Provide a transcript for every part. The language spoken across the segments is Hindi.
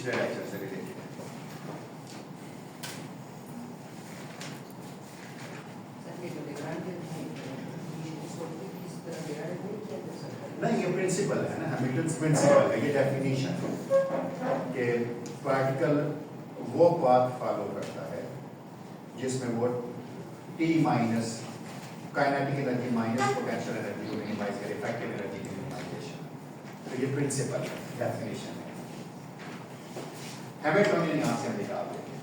पिछले लेक्चर से रिलेटेड है। नहीं, ये प्रिंसिपल है ना, हैमिल्टन्स प्रिंसिपल है, ये डेफिनेशन कि पार्टिकल वो पाथ फॉलो करता है जिसमें वो T minus kinetic energy minus potential energy को मिनिमाइज करे, इफेक्टिव एनर्जी की मिनिमाइजेशन। तो ये प्रिंसिपल है, डेफिनेशन है। हैमिल्टनियन यहाँ से हम निकाल देंगे,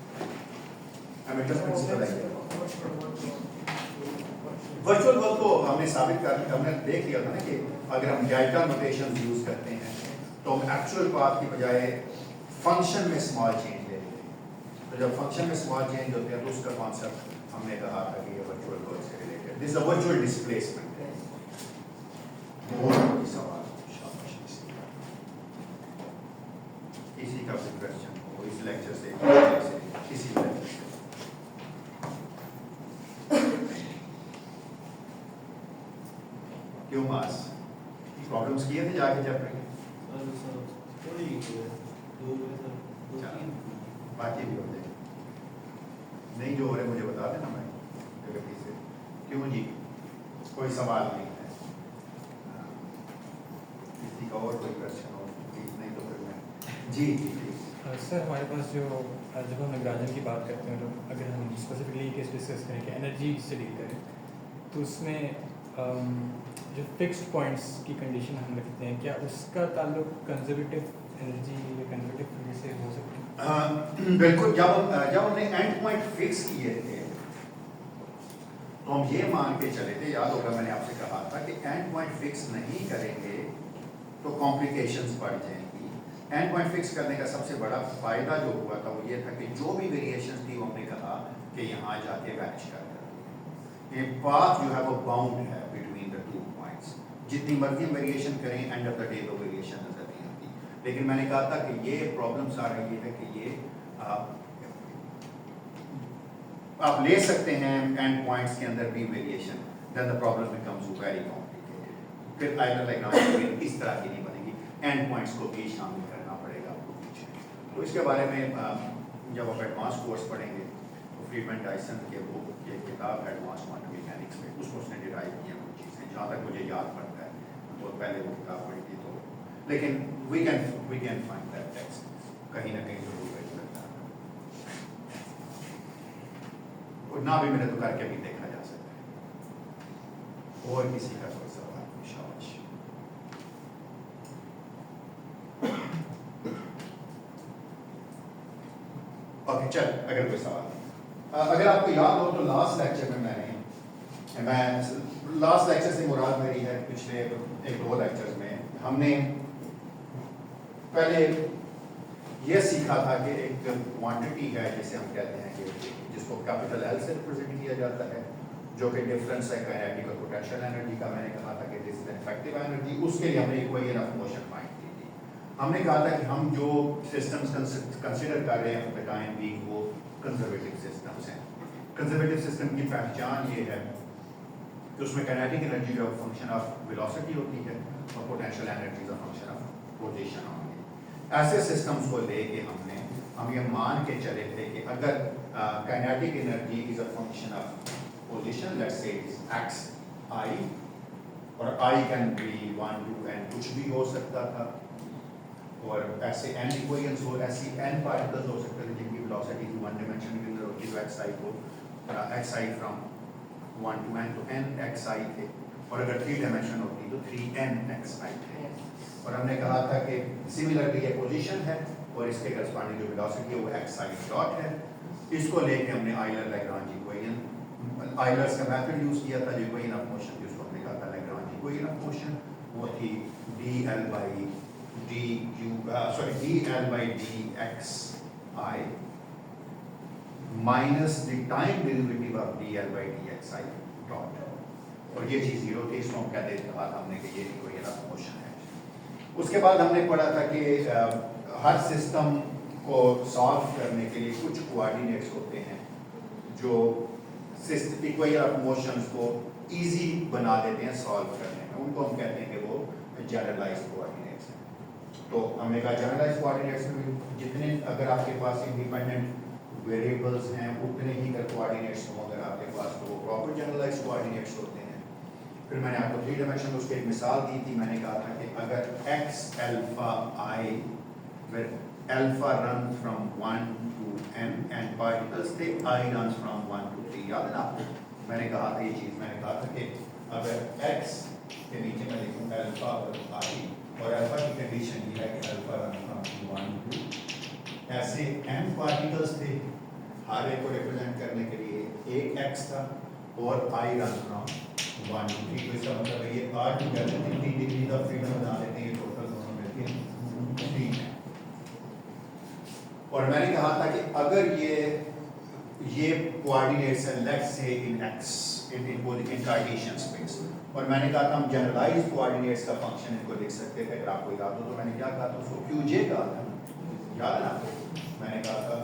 हैमिल्टन प्रिंसिपल है। वर्चुअल वर्क तो हमने साबित कर, हमने देख लिया था ना कि अगर हम डेल्टा नोटेशन यूज करते हैं तो हम एक्चुअल पाथ की बजाय फंक्शन में स्मॉल चेंज ले लेते हैं। तो जब फंक्शन में स्मॉल चेंज होते हैं तो उसका कॉन्सेप्ट हमने कहा था कि ये वर्चुअल वर्क से related, this is a virtual displacement है। बहुत सवाल शाबाश, इसी का क्वेश्चन हो इस लेक्चर से इसी लेक्चर से। क्यों मास प्रॉब्लम्स किए थे जाके चैप्टर के? बाकी भी हो जाए, नहीं जो हो रहे मुझे बता देना भाई जगह से। क्यों जी, कोई सवाल नहीं है? किसी का और कोई क्वेश्चन हो? नहीं तो फिर मैं जी सर हमारे पास जो जब हम लैग्रांजन की बात करते हैं, तो अगर हम स्पेसिफिकली केस डिस्कस करें कि एनर्जी से डील करें, तो उसमें जो फिक्स्ड पॉइंट्स की कंडीशन हम रखते हैं, क्या उसका ताल्लुक कंजर्वेटिव एनर्जी या कंजर्वेटिव फील्ड से हो सकता है? बिल्कुल। जब हमने एंड पॉइंट फिक्स किए थे तो हम ये मान के चले थे, याद होगा मैंने आपसे कहा था कि एंड पॉइंट फिक्स नहीं करेंगे तो कॉम्प्लिकेशंस बढ़ जाएंगी। एंड पॉइंट फिक्स करने का सबसे बड़ा फायदा जो हुआ था वो ये था कि जो भी वेरिएशन थी वो हमने कहा कि यहाँ जाके वैनिश कर देती है। पाथ जो है वो बाउंड है बिटवीन द टू पॉइंट्स, जितनी मर्जी वेरिएशन करें एंड ऑफ द डे तो वेरिएशन नजर नहीं आती। लेकिन मैंने कहा था कि ये प्रॉब्लम्स आ रही है कि ये आप ले सकते हैं एंड पॉइंट्स के अंदर भी variation, then the problem becomes very complicated. फिर आइलर लाइग्रांज इस तरह की नहीं बनेगी, एंड पॉइंट्स को भी शामिल करना पड़ेगा आपको पीछे। तो इसके बारे में जब आप एडवांस कोर्स पढ़ेंगे तो फ्रीडमैन डायसन के बुक की किताब है एडवांस क्वांटम मैकेनिक्स में, उसको उसने डिराइव किया कुछ चीज़ें, जहाँ तक मुझे याद पड़ता है। बहुत पहले वो किताब पढ़ी थी तो, लेकिन we can find that text कहीं ना कहीं जरूर मिल सकता है, और ना भी मिले तो करके भी देखा जा सकता है। और किसी का कोई सवाल? शाबाश। ओके चल, अगर कोई सवाल अगर आपको याद हो तो लास्ट लेक्चर में मैं लास्ट लेक्चर से मुराद मेरी है पिछले एक दो लेक्चर्स में हमने पहले ये सीखा था कि एक क्वांटिटी है जिसे हम कहते हैं कि जिसको कैपिटल एल से रिप्रेजेंट किया जाता है, जो कि डिफरेंस है काइनेटिक और पोटेंशियल एनर्जी का। मैंने कहा था कि दिस इज इफेक्टिव एनर्जी, उसके लिए हमने इक्वेशन ऑफ मोशन फाइंड की थी। हमने कहा था कि हम जो सिस्टम्स कंसिडर कर रहे हैं एट द टाइम बीइंग वो कंजर्वेटिव सिस्टम्स हैं। कंजर्वेटिव सिस्टम की पहचान ये है कि उसमें काइनेटिक एनर्जी जो फंक्शन ऑफ वेलोसिटी होती है और पोटेंशियल एनर्जी का फंक्शन ऑफ पोजीशन होती है। ऐसे सिस्टम्स को लेके हम ये मान के चले थे कि अगर kinetic energy is a function of position, let's say it is x I, और आई कैन बी 1 2 n, कुछ भी हो सकता था, और ऐसे n इक्वेशंस हो, ऐसी n पार्टिकल्स हो सकते थे जिनकी वेलोसिटी 1 डायमेंशन के अंदर होती है, xi को xi फ्रॉम 1 to n, तो n xi थे, और अगर 3 डायमेंशन होती तो 3n xi थे। और हमने कहा था कि सिमिलरली ये पोजीशन है और इसके करस्पॉन्डिंग जो वेलोसिटी है वो xi डॉट है। इसको लेके हमने आइलर लैग्रांज इक्वेशन, आइलर्स का मेथड यूज किया था, जो इक्वेशन ऑफ मोशन जिसको हमने कहा था लैग्रांज इक्वेशन ऑफ मोशन, वो थी dl by dxi minus the time derivative of dl by dxi dot, और ये चीज जीरो थी, इसको हम कहते थे कहा था हमने कि ये इक्वेशन ऑफ मोशन है। उसके बाद हमने पढ़ा था कि हर सिस्टम को सॉल्व करने के लिए कुछ कोऑर्डिनेट्स होते हैं जो इक्वेशन ऑफ मोशंस को इजी बना देते हैं सॉल्व करने में, उनको हम कहते हैं कि वो जनरलाइज्ड कोऑर्डिनेट्स हैं। तो हमने कहा जनरलाइज्ड कोऑर्डिनेट्स में जितने अगर आपके पास इंडिपेंडेंट वेरिएबल्स हैं उतने ही अगर कोऑर्डिनेट्स हों अगर आपके पास तो वो प्रॉपर जनरलाइज कोऑर्डिनेट्स होते हैं। फिर मैंने आपको 3 डायमेंशन उसकी एक मिसाल दी थी, मैंने कहा था कि अगर x alpha I where alpha runs from 1 to n and particles they I runs from 1 to 3, याद है ना आपको? मैंने कहा था ये चीज़, मैंने कहा था कि अगर x के नीचे मैं लिखूँ अल्फा और I और अल्फा की कंडीशन ये है कि अल्फा रन फ्रॉम 1 टू, ऐसे n पार्टिकल्स थे, हर एक को रिप्रेजेंट करने के लिए एक x था और I रन फ्रॉम 1 to 3, तो इसका मतलब है ये R together 3 degree of freedom बना लेते हैं, ये टोटल दोनों मिलके 3 है। और मैंने कहा था कि अगर ये कोऑर्डिनेट्स हैं let's say in x in Cartesian space, और मैंने कहा था हम जनरलाइज्ड कोऑर्डिनेट्स का फंक्शन इनको लिख सकते थे, अगर आपको याद हो तो मैंने क्या कहा था उसको qj कहा था, याद है ना आपको? मैंने कहा था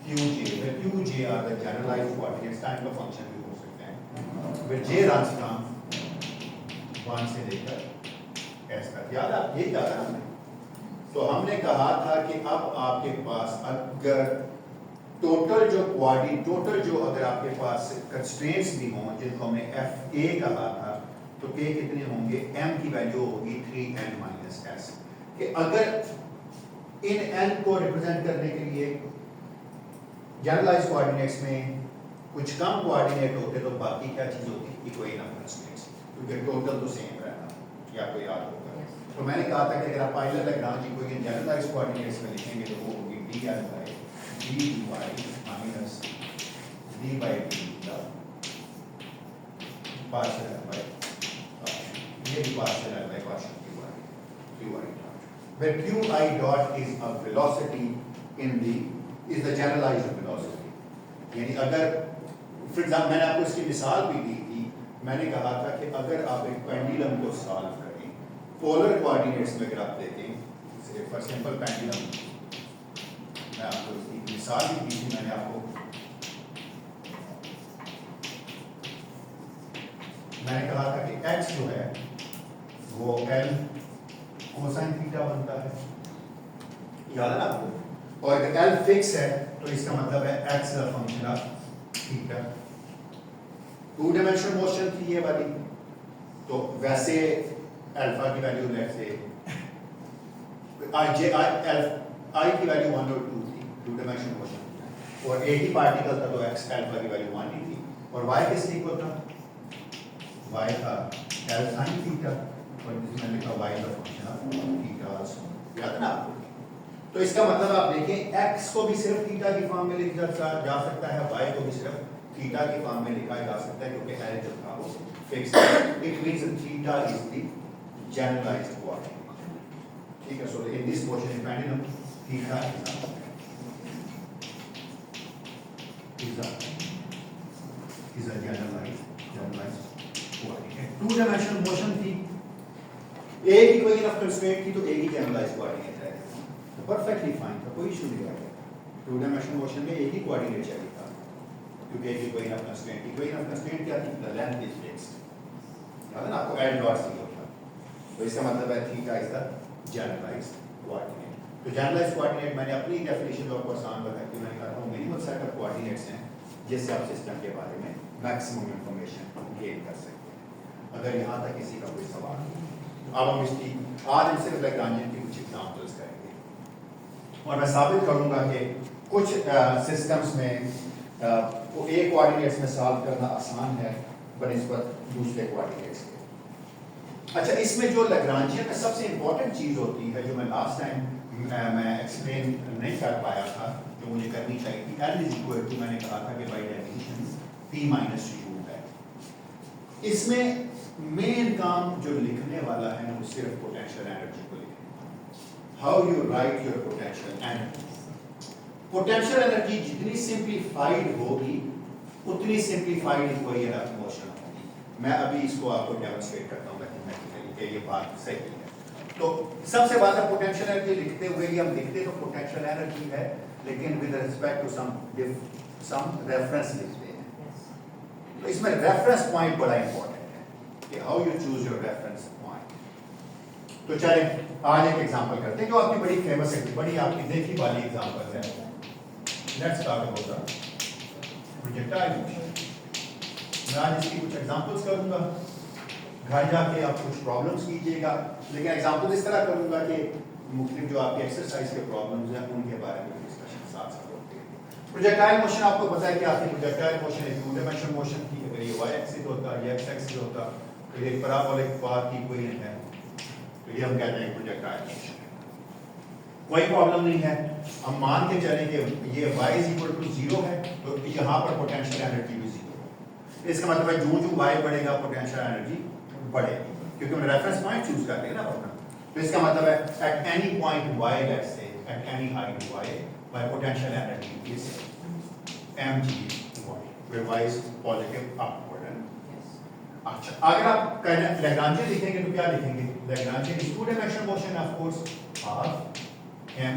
qj are the generalized coordinates, time का फंक्शन भी हो सकते हैं, where j runs from 1 से लेकर s तक, याद है? यही कहा था हमने। तो हमने कहा था कि अब आपके पास अगर टोटल जो अगर आपके पास कंस्ट्रेंट्स भी हों जिनको हमने fa कहा था, तो k कितने होंगे? m की वैल्यू होगी 3n माइनस s, कि अगर इन n को रिप्रेजेंट करने के लिए जनरलाइज्ड कोऑर्डिनेट्स में कुछ कम कोऑर्डिनेट होते तो बाकी क्या चीज होती? इक्वेशन ऑफ कंस्ट्रेंट्स, क्योंकि टोटल तो सेम रहना, ये आपको याद होगा। तो मैंने कहा था कि अगर आप Euler Lagrange equation generalised coordinates में लिखेंगे तो वो होगी dl by dy minus d by d partial l by ये भी partial l by partial qi dot, where qi dot is a velocity is the generalized velocity, यानी अगर फॉर एग्जाम्पल मैंने आपको इसकी मिसाल भी दी थी, मैंने कहा था कि अगर आप एक पेंडुलम को सॉल्व करें पोलर कोऑर्डिनेट्स में, अगर आप देखें फॉर सिंपल पेंडुलम, मैं आपको इसकी मिसाल भी दी थी, मैंने आपको मैंने कहा था कि x जो है वो l कोसाइन थीटा बनता है, याद है ना आपको? और अगर l फिक्स है तो इसका मतलब है x का function of theta. 2 dimensional motion थी ये वाली, तो वैसे अल्फा की वैल्यू लेट से i की वैल्यू 1 और 2 थी, 2 डायमेंशनल मोशन, और एक ही पार्टिकल था तो x अल्फा की वैल्यू 1 ही थी, और y किस इक्वल था? y था l sin थीटा, और जिसमें लिखा y का फंक्शन ऑफ थीटा आल्सो, याद है ना आपको? तो इसका मतलब आप देखें x को भी सिर्फ थीटा की फॉर्म में लिखा जा सकता है, y को भी सिर्फ थीटा की फॉर्म में लिखा जा सकता है, क्योंकि l जो था वो फिक्स है। It means theta is the generalised coordinate, ठीक है? So in this motion in pendulum theta is a generalized coordinate. 2 dimensional motion थी, एक इक्वेशन ऑफ कंस्ट्रेंट थी, तो एक ही जनरलाइज्ड कोऑर्डिनेट है, परफेक्टली फाइन था, कोई इशू नहीं आया। 2 डायमेंशनल मोशन में एक ही कोऑर्डिनेट चाहिए था, क्योंकि एक इक्वेशन ऑफ कंस्ट्रेंट क्या थी? द लेंथ इज फिक्स्ड, याद है ना आपको? l डॉट 0 था, तो इसका मतलब है theta is the generalised coordinate. तो जनरलाइज्ड कोऑर्डिनेट मैंने अपनी डेफिनेशन आपको आसान बताई थी, मैंने कहा मिनिमम सेट ऑफ कोऑर्डिनेट्स हैं जिससे आप सिस्टम के बारे में मैक्सिमम इंफॉर्मेशन गेन कर सकते हैं। अगर यहाँ तक किसी का कोई सवाल नहीं, अब हम इसकी आज हम सिर्फ लैग्रांजियन की कुछ एग्जांपल्स करेंगे, और मैं साबित करूंगा कि कुछ सिस्टम्स में वो एक कोऑर्डिनेट्स में सॉल्व करना आसान है बनिस्बत दूसरे कोऑर्डिनेट्स के। अच्छा, इसमें जो लैग्रांजियन में सबसे इंपॉर्टेंट चीज होती है, जो मैं लास्ट टाइम मैं एक्सप्लेन नहीं कर पाया था, जो मुझे करनी चाहिए थी, l इज इक्वल टू, मैंने कहा था कि by definition p minus u है। इसमें मेन काम जो लिखने वाला है ना, वो सिर्फ पोटेंशियल एनर्जी को लिखना, how you right your potential energy. Potential energy जितनी सिंप्लीफाइड होगी उतनी सिंप्लीफाइड इक्वेशन ऑफ मोशन होगी। मैं अभी इसको आपको डेमोंस्ट्रेट करता हूँ मैथमेटिकली कि ये बात सही है। तो सबसे बात है पोटेंशियल एनर्जी लिखते हुए ही हम लिखते तो पोटेंशियल एनर्जी है, लेकिन with respect to some reference लिखते हैं। तो इसमें रेफरेंस पॉइंट बड़ा इंपॉर्टेंट है कि how you choose your reference point. तो चलें आज एक एग्जांपल करते हैं जो आपकी बड़ी फेमस है, बड़ी आपकी देखी वाली एग्जांपल है। Let's start about the projectile motion. मैं आज इसकी कुछ एग्जांपल्स करूंगा, घर जाके आप कुछ प्रॉब्लम्स कीजिएगा, लेकिन एग्जांपल इस तरह करूंगा कि मुख्तलिफ जो आपके एक्सरसाइज के प्रॉब्लम्स हैं उनके बारे में डिस्कशन साथ साथ होते हैं। प्रोजेक्टाइल मोशन आपको पता है कि आपकी प्रोजेक्टाइल मोशन एक टू डायमेंशनल मोशन की, अगर ये y एक्सिस होता है, ये x एक्सिस होता, तो ये पैराबोलिक पाथ की इक्वेशन है, तो ये हम कहते हैं प्रोजेक्टाइल मोशन। कोई प्रॉब्लम नहीं है, हम मान के चलें कि ये y = 0 है, तो यहाँ पर पोटेंशियल एनर्जी भी 0 है। इसका मतलब है जो जो y बढ़ेगा पोटेंशियल एनर्जी बढ़ेगी, क्योंकि हम रेफरेंस पॉइंट चूज करते हैं ना अपना। तो इसका मतलब है at any point y, let's say at any height y, my potential energy is mg y, where y is positive upward and अच्छा, अगर आप लैग्रांजियन लिखेंगे तो क्या लिखेंगे? Lagrangian is two dimensional motion of course half m,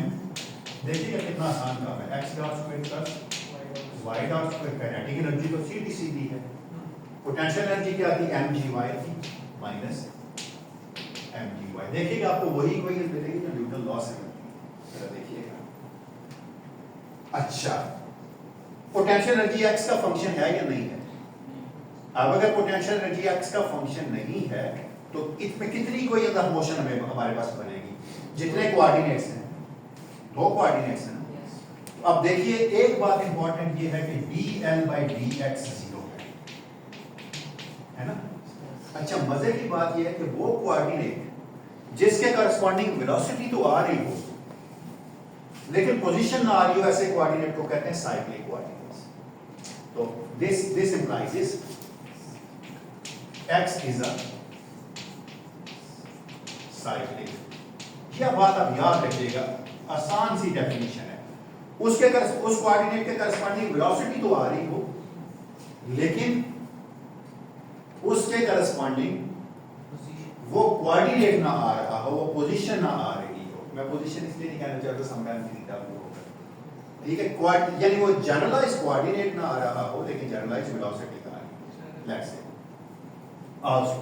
देखिए कितना आसान काम है, x dot square plus y dot square. Kinetic energy तो सीधी सीधी है, पोटेंशियल एनर्जी क्या थी? mgy थी माइनस mgy। देखिएगा आपको वही इक्वेशन मिलेगी जो न्यूटन लॉ से मिलती है, जरा देखिएगा। अच्छा, पोटेंशियल एनर्जी x का फंक्शन है या नहीं है? अब अगर पोटेंशियल एनर्जी x का फंक्शन नहीं है तो इसमें कितनी कोई अंदर मोशन हमारे पास बनेगी? जितने कोऑर्डिनेट्स हैं, दो कोऑर्डिनेट्स हैं ना। अब देखिए एक बात इंपॉर्टेंट ये है कि dl/dx 0 है ना। अच्छा, मजे की बात यह है कि वो कोऑर्डिनेट जिसके करस्पॉन्डिंग वेलोसिटी तो आ रही हो लेकिन पोजीशन ना आ रही हो, ऐसे कोऑर्डिनेट को कहते हैं साइक्लिक कोऑर्डिनेट्स। तो this implies x is a cyclic. यह बात आप याद रखिएगा, आसान सी डेफिनेशन है। उस कोऑर्डिनेट के करस्पॉन्डिंग वेलोसिटी तो आ रही हो लेकिन उसके करस्पॉन्डिंग वो कोऑर्डिनेट ना आ रहा हो, वो पोजीशन ना आ रही हो। मैं पोजीशन इसलिए नहीं कहना चाहता, समटाइम्स थीटा वो होगा, ठीक है, यानी वो जनरलाइज कोऑर्डिनेट ना आ रहा हो लेकिन जनरलाइज वेलोसिटी का आ रही है। लेट्स से आल्सो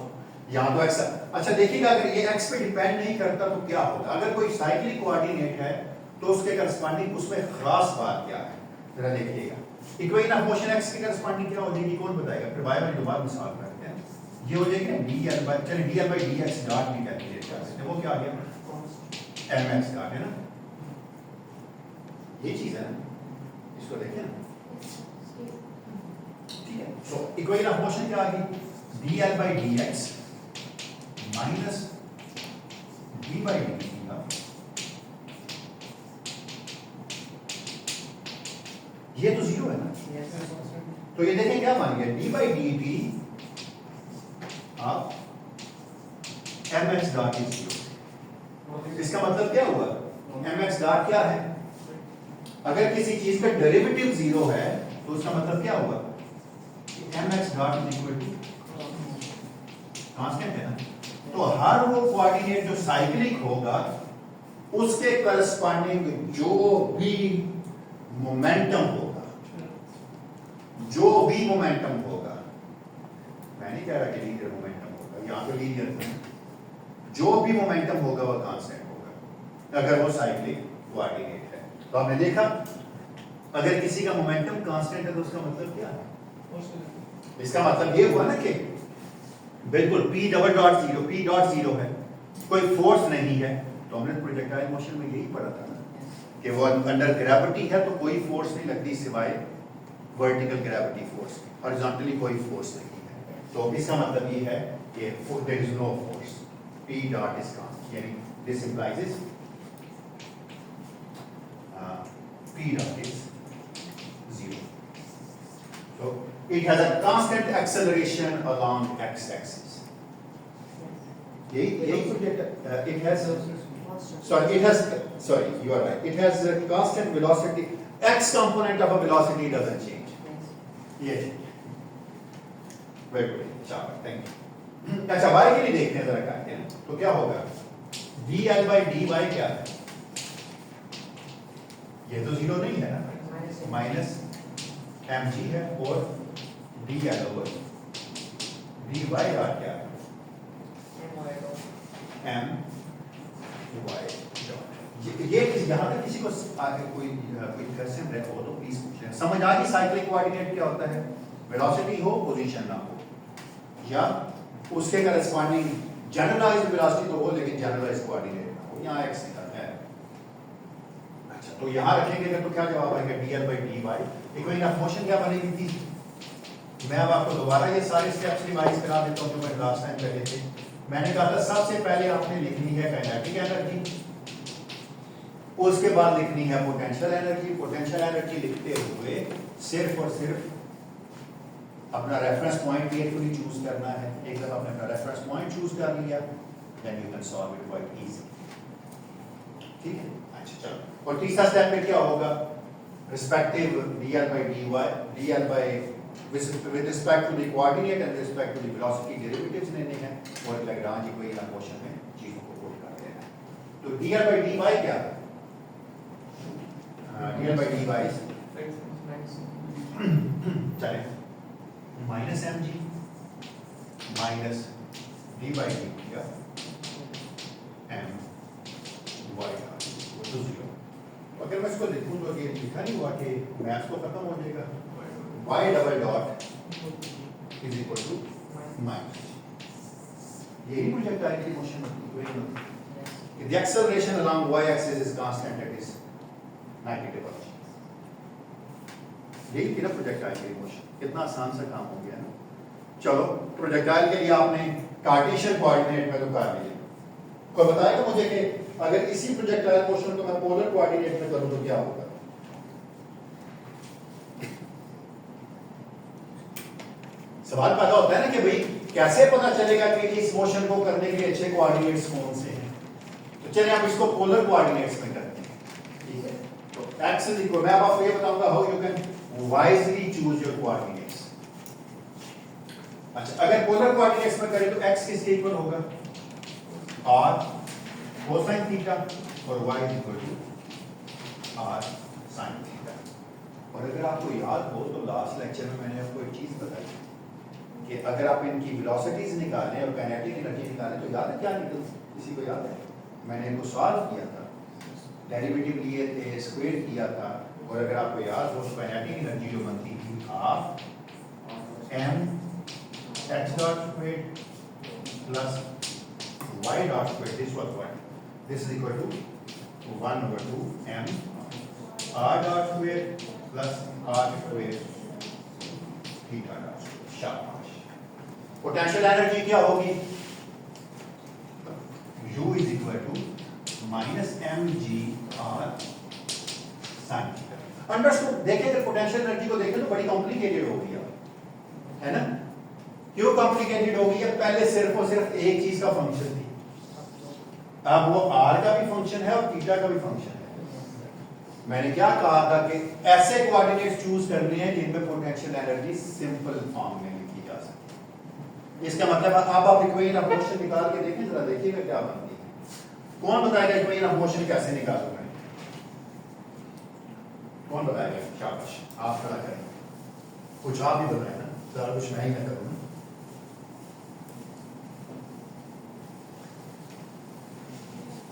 यहां तो x, अच्छा देखिएगा अगर ये x पे डिपेंड नहीं करता तो क्या होगा? अगर कोई साइक्लिक कोऑर्डिनेट है तो उसके करस्पॉन्डिंग उसमें खास बात क्या है, जरा देखिएगा। इक्वेशन ऑफ मोशन x के करस्पॉन्डिंग क्या हो जाएगी, कौन बताएगा? फिर y वाली दोबारा मिसाल करते हैं, ये हो जाएगी ना dl, चलिए dl/dx डॉट भी कैलकुलेट कर सकते हैं। वो क्या आ गया? mx डॉट, है ना, ये चीज है ना, इसको देखिए ना, ठीक है। सो इक्वेशन ऑफ मोशन क्या आ गई? dl/dx माइनस d/dt का, ये तो 0 है ना। तो ये देखें क्या बन गया? d/dt of mx dot is 0। इसका मतलब क्या हुआ? mx डॉट क्या है? अगर किसी चीज का डेरिवेटिव 0 है तो उसका मतलब क्या हुआ? mx dot is equal to constant है ना। तो हर वो कोऑर्डिनेट जो साइक्लिक होगा उसके करस्पॉन्डिंग जो भी मोमेंटम होगा, जो भी मोमेंटम होगा, मैं नहीं कह रहा कि लीनियर मोमेंटम होगा, यहां पे लीनियर है, जो भी मोमेंटम होगा वह कांस्टेंट होगा अगर वो साइक्लिक कोऑर्डिनेट है। तो आपने देखा अगर किसी का मोमेंटम कांस्टेंट है तो उसका मतलब क्या है? इसका मतलब ये हुआ ना कि बिल्कुल P.0 है, कोई फोर्स नहीं है। तो हमने प्रोजेक्टाइल मोशन में यही पढ़ा था ना कि वो अंडर ग्रेविटी है तो कोई फोर्स नहीं लगती सिवाय वर्टिकल ग्रेविटी फोर्स, हॉरिजॉन्टली कोई फोर्स नहीं है। तो इसका मतलब ये है कि there is no force, P dot is constant, यानी this implies P dot is 0. So it has a constant acceleration along x-axis. It has you are right. It has a constant velocity. X component of a velocity doesn't change. Yes. Very good. Chalo, thank you. अच्छा, y के लिए देखते हैं जरा करते हैं। तो क्या होगा? dl/dy क्या है? ये तो 0 नहीं है ना, माइनस mg है और dl/dy क्या है? यहाँ तक किसी को आगे कोई क्वेश्चन रहे हो तो प्लीज पूछ लें। समझ आ गई साइक्लिक कोऑर्डिनेट क्या होता है? वेलोसिटी हो, पोजीशन ना हो, या उसके करस्पॉन्डिंग जनरलाइज्ड वेलोसिटी तो हो लेकिन जनरलाइज्ड कोऑर्डिनेट ना हो। यहाँ एक्स निकलता है। अच्छा, तो यहाँ रखेंगे तो क्या जवाब आएगा? dl by dy। Equation of motion क्या बनेगी थी? मैं अब आपको दोबारा ये सारे स्टेप्स रिवाइज करा देता हूँ जो मैंने लास्ट टाइम करे थे। मैंने कहा था सबसे पहले आपने लिखनी है काइनेटिक एनर्जी, उसके बाद लिखनी है पोटेंशियल एनर्जी। पोटेंशियल एनर्जी लिखते हुए सिर्फ और सिर्फ अपना रेफरेंस पॉइंट केयरफुली चूज करना है। एक दफा आपने अपना रेफरेंस पॉइंट चूज कर लिया, then you can solve it quite easy. ठीक है, अच्छा चलो। और तीसरा स्टेप में क्या होगा? Respective dl by dy, dl by with respect to the coordinate and with respect to the velocity derivatives लेने हैं और लैग्रांज इक्वेशन ऑफ मोशन में चीजों को पुट कर देना है। तो dl by dy क्या है? dl by dy चले minus mg minus d by d m y तो 0। अगर मैं इसको लिखूं तो ये लिखा नहीं हुआ कि मैथ्स तो खत्म हो जाएगा। y double dot is equal to minus, यही प्रोजेक्टाइल की मोशन मतलब the acceleration along y axis is constant at its 90 degree। यही थी ना प्रोजेक्टाइल की मोशन। कितना आसान सा काम हो गया ना। चलो, प्रोजेक्टाइल के लिए आपने कार्टेशियन कोऑर्डिनेट में तो कर लिया। कोई बताएगा मुझे कि अगर इसी प्रोजेक्टाइल मोशन को मैं पोलर कोऑर्डिनेट में करूं तो क्या होगा? सवाल पैदा होता है ना कि भाई कैसे पता चलेगा कि इस मोशन को करने के लिए अच्छे कोऑर्डिनेट्स कौन से हैं? तो चलिए हम इसको पोलर कोऑर्डिनेट्स में करते हैं। ठीक है, तो x इज इक्वल, मैं आपको ये बताऊंगा how you can wisely choose your coordinates. अच्छा, अगर पोलर कोऑर्डिनेट्स में करें तो x किसके इक्वल होगा? r कोसाइन थीटा और y is equal to r sine theta. और अगर आपको याद हो तो लास्ट लेक्चर में मैंने आपको एक चीज बताई कि अगर आप इनकी वेलोसिटीज निकालें और काइनेटिक एनर्जी निकालें तो याद है क्या निकल? किसी को याद है? मैंने इनको सॉल्व किया था, डेरिवेटिव लिए थे, स्क्वायर किया था। और अगर आपको याद हो तो काइनेटिक एनर्जी जो बनती थी half m x dot square plus y dot square, this was what, this is equal to 1/2 m r dot square plus r square theta dot square. शाबाश। पोटेंशियल एनर्जी क्या होगी? U is equal to minus mg r sine theta. Understood? देखें अगर पोटेंशियल एनर्जी को देखें तो बड़ी कॉम्प्लिकेटेड हो गई है ना। क्यों कॉम्प्लिकेटेड हो गई है? पहले सिर्फ और सिर्फ एक चीज का फंक्शन थी, अब वो r का भी फंक्शन है और थीटा का भी फंक्शन है। मैंने क्या कहा था कि ऐसे कोऑर्डिनेट्स चूज करने हैं जिनमें पोटेंशियल एनर्जी सिंपल फॉर्म में लिखी जा सके। इसका मतलब अब आप इक्वेशन ऑफ मोशन निकाल के देखें, जरा देखिएगा क्या बनती है। कौन बताएगा इक्वेशन ऑफ मोशन कैसे निकालूंगा? कौन बताएगा? शाबाश, आप खड़ा करें। कुछ आप ही बताएं ना, सारा कुछ मैं ही ना करूं।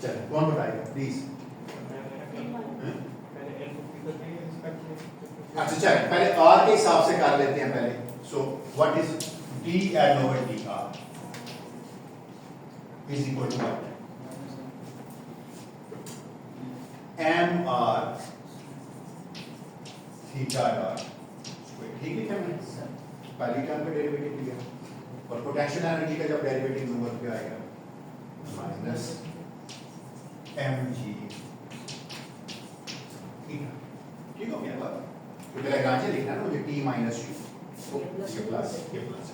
चलिए, कौन बताएगा प्लीज? अच्छा चलिए, पहले r के हिसाब से कर लेते हैं पहले। So what is d L over dr is equal to what? mr theta dot square. ठीक है क्या? मैंने पहली टर्म का डेरिवेटिव लिया और पोटेंशियल एनर्जी का जब डेरिवेटिव लूंगा तो क्या आएगा? Minus mg theta. ठीक हो गया बात? तो मेरा गांचे लिखना है ना मुझे t माइनस टू, तो ये प्लस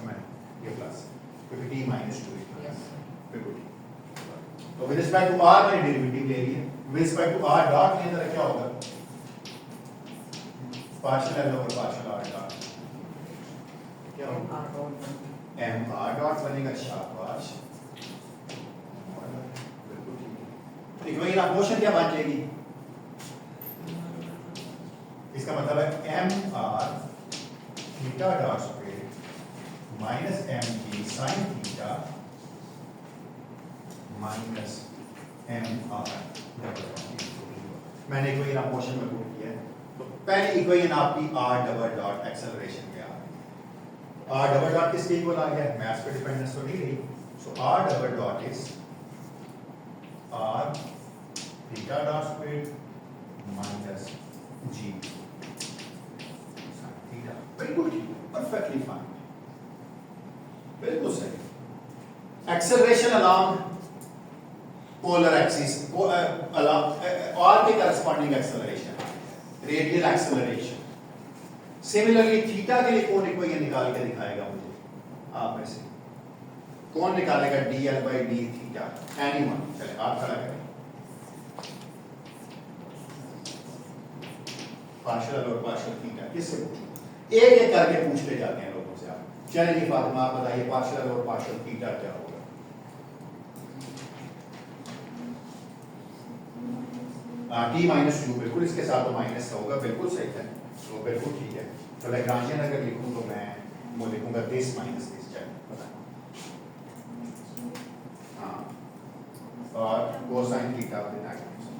मैं ये प्लस, क्योंकि t माइनस टू बिल्कुल ठीक। तो विद रिस्पेक्ट टू r मैंने डेरिवेटिव ले लिया, with respect to r dot के अंदर क्या होगा? Partial l over partial r dot क्या होगा? m r डॉट बनेगा। शाबाश, बिल्कुल ठीक। इक्वेशन ऑफ मोशन क्या बन जाएगी? इसका मतलब है m r theta dot square minus m g sine theta minus m r double. मैंने इक्वेशन आप मोशन में पुट किया है, तो पहली इक्वेशन आपकी आर डबल डॉट एक्सेलरेशन में आ गई। आर डबल डॉट किसके इक्वल आ गया? मास पे डिपेंडेंस तो नहीं रही, so R double dot is R theta dot square minus g theta. बिल्कुल ठीक, परफेक्टली फाइन, बिल्कुल सही। Acceleration along polar axis R के corresponding acceleration, radial acceleration. Similarly theta के लिए कौन इक्वेशन निकाल के दिखाएगा मुझे? आप में से कौन निकालेगा dl by d theta? Anyone? चले आप खड़ा करें। पार्शियल और पार्शियल थीटा किससे पूछूं? एक एक करके पूछते जाते हैं लोगों से आप। चलिए जी फातिमा आप बताइए पार्शियल और पार्शियल थीटा क्या होगा? टी माइनस टू, बिल्कुल इसके साथ तो माइनस का होगा, बिल्कुल सही है, तो बिल्कुल ठीक है। तो लैग्रांजियन अगर लिखूं तो मैं वो लिखूंगा दिस माइनस दिस। चलिए पता हाँ, और कोसाइन थीटा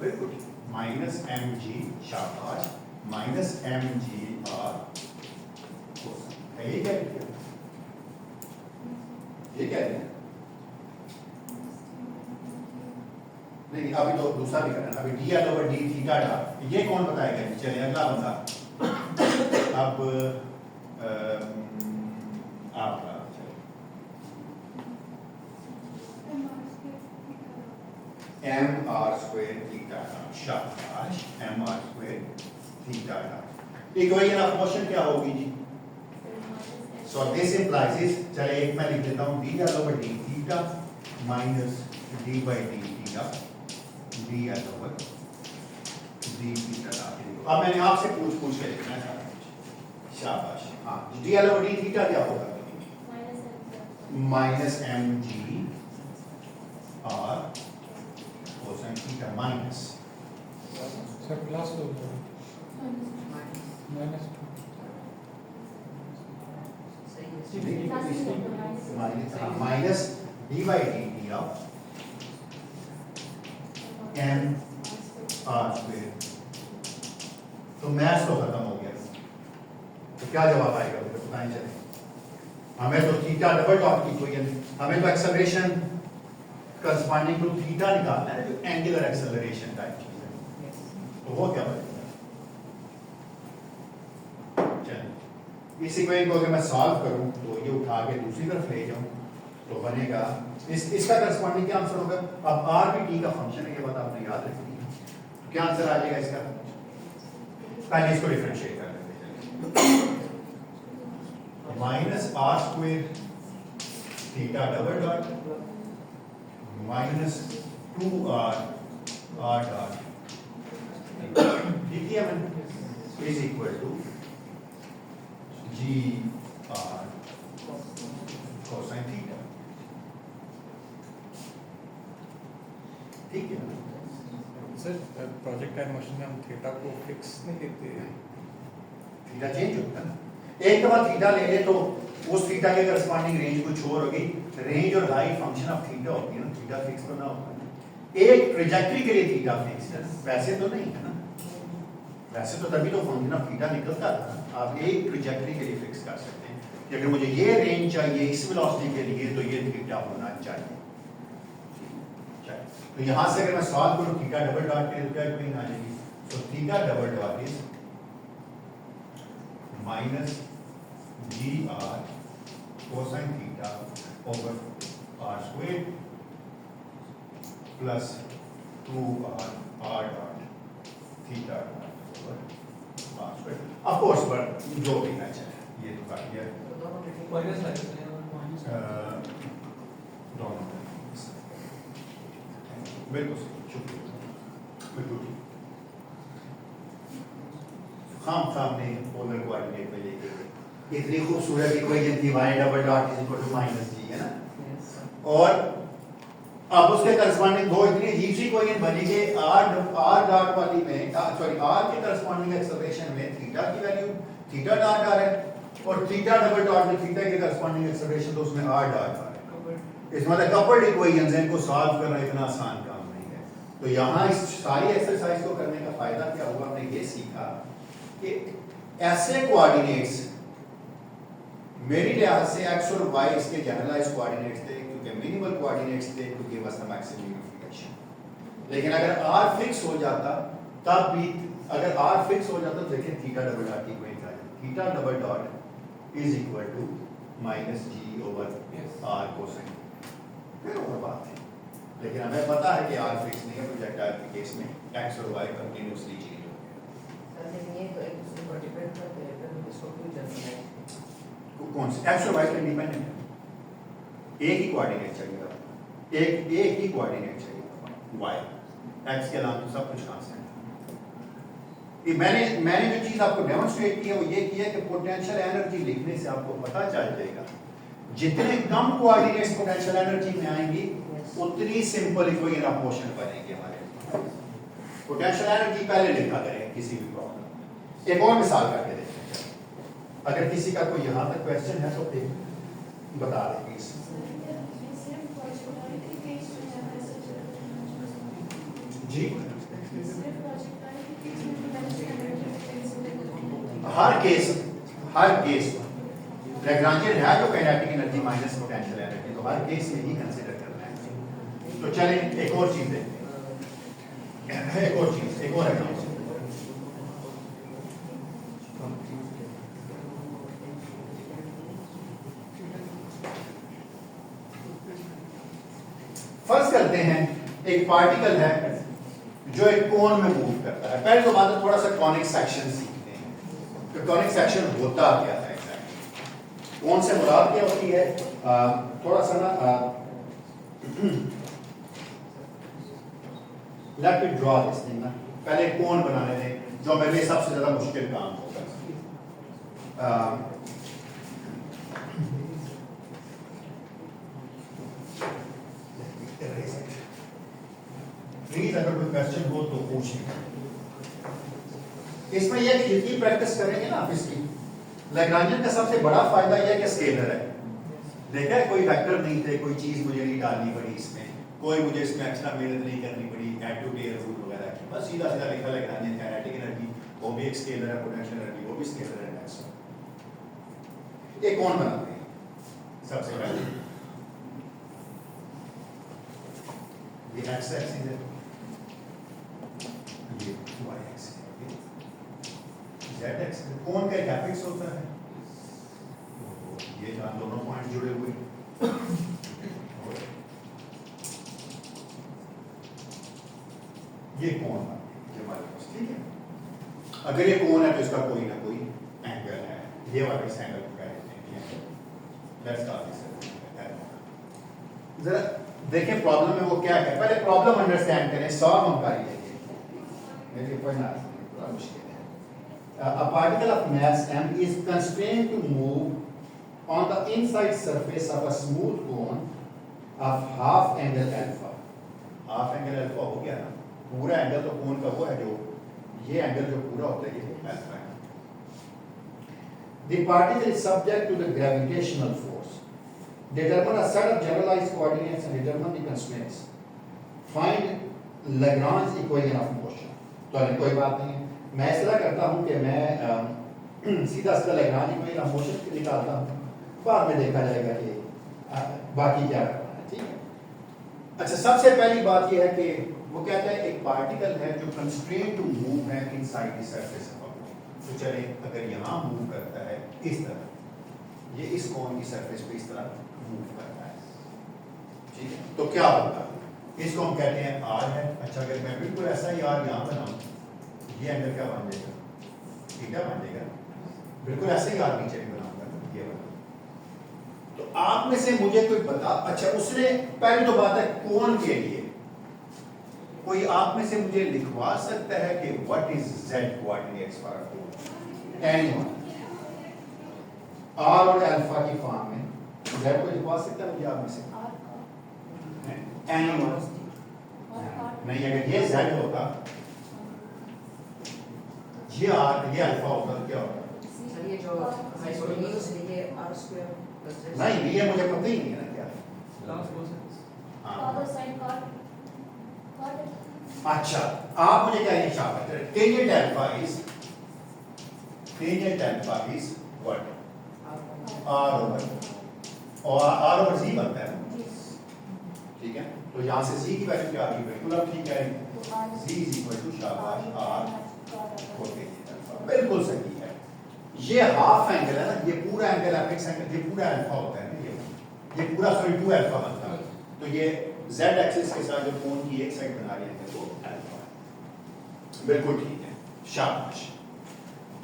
बिल्कुल ठीक, माइनस एम जी, शाबाश, माइनस एम जी और कोसाइन है। ये क्या लिखा? ये क्या है? नहीं अभी तो दूसरा भी करना, अभी d l over d theta dot, ये कौन बताएगा? चलिए अगला बंदा। अब आप m r square theta dot, शाबाश, m r square theta dot. Equation of motion क्या होगी जी? सो दिस इंप्लाइज दिस, चलिए एक मैं लिख देता हूं, d l over d theta minus d by d theta d l over d theta dot. अब मैंने आपसे पूछ के लिखना है, शाबाश। हाँ, D l over d theta क्या होगा? माइनस एम जी और cosine theta minus sir plus हो जाएगा minus minus d by d t of m r square. तो मैथ्स तो खत्म हो गया, तो क्या जवाब आएगा? तो पता नहीं चले। हमें तो थीटा डबल डॉट की इक्वेशन, हमें तो एक्सेलरेशन करस्पॉन्डिंग टू थीटा निकालना है, जो एंगुलर एक्सेलरेशन टाइप चीज है, तो वो क्या बनेगा? चलिए इस इक्वेशन को अगर मैं सॉल्व करूं तो ये उठा के दूसरी तरफ ले जाऊं तो बनेगा इसका करस्पॉन्डिंग क्या आंसर होगा? अब आर भी टी का फंक्शन है, ये बात आपने याद रखनी है। तो क्या आंसर आ जाएगा इसका? पहले इसको डिफरेंशिएट कर लेते हैं। Minus r square theta double dot minus 2r r dot ठीक है मैंने, is equal to g r cosine theta. ठीक है सर, प्रोजेक्ट टाइम मोशन में हम थीटा को फिक्स नहीं लेते हैं, थीटा चेंज होता है ना। एक दफा थीटा ले ले तो उस थीटा के करस्पॉन्डिंग रेंज कुछ और होगी, रेंज और हाई फंक्शन ऑफ थीटा होती है ना, थीटा फिक्स तो ना होता है। एक ट्रेजेक्टरी के लिए थीटा फिक्स है, वैसे तो नहीं है ना, वैसे तो तभी तो फंक्शन ऑफ थीटा निकलता था। आप एक ट्रेजेक्टरी के लिए फिक्स कर सकते हैं कि अगर मुझे ये रेंज चाहिए इस वेलोसिटी के लिए तो ये थीटा होना चाहिए। तो यहां से अगर मैं सॉल्व करूं थीटा डबल डॉट के लिए क्या इक्वेशन आ जाएगी? तो theta double dot is minus g r cosine theta over r square plus 2r r dot theta over r square. Of course but जो भी ना चाहे ये तो कर दिया दोनों बिल्कुल शुक्रिया, बिल्कुल खाम ने पोलर कोऑर्डिनेट में लेके इतनी खूबसूरत इक्वेशन थी y double dot is equal to minus g, है ना। और अब उसके करस्पॉन्डिंग दो इतनी अजीब सी इक्वेशन बनी कि r डॉट वाली में सॉरी r के करस्पॉन्डिंग एक्सेलरेशन में थीटा की वैल्यू थीटा डॉट आ रहा है और थीटा डबल डॉट में थीटा के करस्पॉन्डिंग एक्सेलरेशन तो उसमें r डॉट आ रहा है। इस मतलब कपल्ड इक्वेशंस हैं, इनको सॉल्व करना इतना आसान काम नहीं है। तो यहाँ इस सारी एक्सरसाइज को करने का फायदा क्या हुआ, हमने ये सीखा कि ऐसे कोऑर्डिनेट्स मेरी लिहाज से एक्स और वाई इसके जनरलाइज कोऑर्डिनेट्स थे, क्योंकि मिनिमल कोऑर्डिनेट्स थे to give us the maximum unification. लेकिन अगर आर फिक्स हो जाता तब भी, अगर आर फिक्स हो जाता तो देखिए थीटा डबल डॉट की कोई equation, theta double dot is equal to minus g over r cosine, फिर और बात है। लेकिन हमें पता है कि आर फिक्स नहीं है, प्रोजेक्टाइल के केस में एक्स और वाई कंटिन्यूअसली चेंज हो गया। लेकिन ये तो एक दूसरे पर डिपेंड करते हैं, फिर इसको क्यों जनरलाइज? कौन से एक्स और वाई पे इंडिपेंडेंट है, एक ही कोऑर्डिनेट चाहिए, एक ही कोऑर्डिनेट चाहिए वाई, एक्स के अलावा तो सब कुछ कांस्टेंट है। मैंने जो चीज आपको डेमोन्स्ट्रेट की है वो ये किया कि पोटेंशियल एनर्जी लिखने से आपको पता चल जाएगा जितने कम कोऑर्डिनेट्स पोटेंशियल एनर्जी में आएंगी उतनी सिंपल इक्वेशन ऑफ मोशन बनेगी हमारे। पोटेंशियल एनर्जी पहले लिखा करें किसी भी प्रॉब्लम। एक और मिसाल करके देखते हैं, अगर किसी का कोई यहाँ तक क्वेश्चन है तो एक बता दें प्लीज। जी हर केस लैग्रांजियन है जो kinetic energy minus potential energy, तो हर केस में ही कंसीडर करना है। तो चलें एक और चीज देखते हैं, एक और एग्जांपल। फर्ज करते हैं एक पार्टिकल है जो एक कोन में मूव करता है। पहले तो बात थोड़ा सा कॉनिक सेक्शन सीखते हैं, तो कॉनिक सेक्शन होता क्या है एग्जैक्टली, कोन से मुराद क्या होती है, थोड़ा सा ना let me draw this thing ना, पहले कोन बनाने दें जो मेरे लिए सबसे ज्यादा मुश्किल काम होगा। प्लीज अगर कोई क्वेश्चन हो तो पूछिए। इसमें यह जितनी प्रैक्टिस करेंगे ना आप इसकी, लैग्रांजियन का सबसे बड़ा फायदा यह है कि स्केलर है। देखा है कोई वेक्टर नहीं थे, कोई चीज मुझे नहीं डालनी पड़ी इसमें, कोई मुझे इसमें एक्स्ट्रा मेहनत नहीं करनी पड़ी, एड टू टेयर रूल वगैरह की, बस सीधा सीधा लिखा लैग्रांजियन काइनेटिक एनर्जी वो भी एक स्केलर है, पोटेंशियल एनर्जी वो भी स्केलर है। एक कौन बनाते हैं सबसे पहले, ये एक्स एक्सिस है, ये वाई एक्सिस है, जेड एक्सिस है। कौन का एक एपिक्स होता है, ये जहां दोनों पॉइंट जुड़े हुए, ये कौन है ये हमारे पास, ठीक है। अगर ये कौन है तो इसका कोई ना कोई एंगल है, ये वाला इस एंगल को कहते हैं। Let's start this. जरा देखें प्रॉब्लम में वो क्या है, पहले प्रॉब्लम अंडरस्टैंड करें, सॉल्व हम कर लेंगे, मेरे पढ़ना थोड़ा मुश्किल है। A particle of mass m is constrained to move on the inside surface of a smooth cone of half angle alpha. Half angle alpha हो गया ना, पूरा एंगल तो कोन का वो है जो ये एंगल जो पूरा होता है ये अल्फा है। The particle is subject to the gravitational force. Determine a set of generalized coordinates and determine the constraints. Find Lagrange equation of motion. तो कोई बात नहीं है, मैं इस तरह करता हूँ कि मैं सीधा सीधा Lagrange equation of motion निकालता हूँ, बाद में देखा जाएगा कि बाकी क्या करना है, ठीक है। अच्छा, सबसे पहली बात यह है कि वो कहता है एक पार्टिकल है जो कंस्ट्रेंट टू मूव है inside the surface of a cone. तो चले अगर यहाँ मूव करता है इस तरह, ये इस कोन की सरफेस पे इस तरह मूव करता है, ठीक है, तो क्या होगा, इसको हम कहते हैं आर है। अच्छा, अगर मैं बिल्कुल ऐसा ही आर यहाँ बनाऊं, ये एंगल क्या बन जाएगा, थीटा बन जाएगा। बिल्कुल ऐसे ही आर नीचे भी बनाऊंगा, ये बना। तो आप में से मुझे कोई बता, अच्छा उसने पहली तो बात है कोन के लिए कोई आप में से मुझे लिखवा सकता है कि what is z coordinates for a cone, anyone, r और अल्फा की फॉर्म में z को लिखवा सकता है मुझे आप में से, एनीवन नहीं। अगर ये z होता, ये r, ये अल्फा होता तो क्या होता, सर ये जो हाइपोटेन्यूज है ये r² + नहीं ये मुझे पता ही नहीं है ना क्या। लास्ट क्वेश्चन हाँ, अच्छा, आप मुझे क्या शामिल करें? Tangent alpha is what? R over g बनता है ना, ठीक है? तो यहाँ से जी की वैल्यू क्या आ गई? बिल्कुल अब ठीक है, जी इज इक्वल टू शाबाश आर कोटेंजेंट अल्फा, बिल्कुल सही है। ये हाफ एंगल है ना, ये पूरा एंगल एपेक्स एंगल, ये पूरा अल्फा होता है ना, ये पूरा सॉरी 2 अल्फा बनता है। तो ये z एक्सिस के साथ जो कोण की एक साइड बना रही है वो अल्फा है, बिल्कुल ठीक है, शाबाश।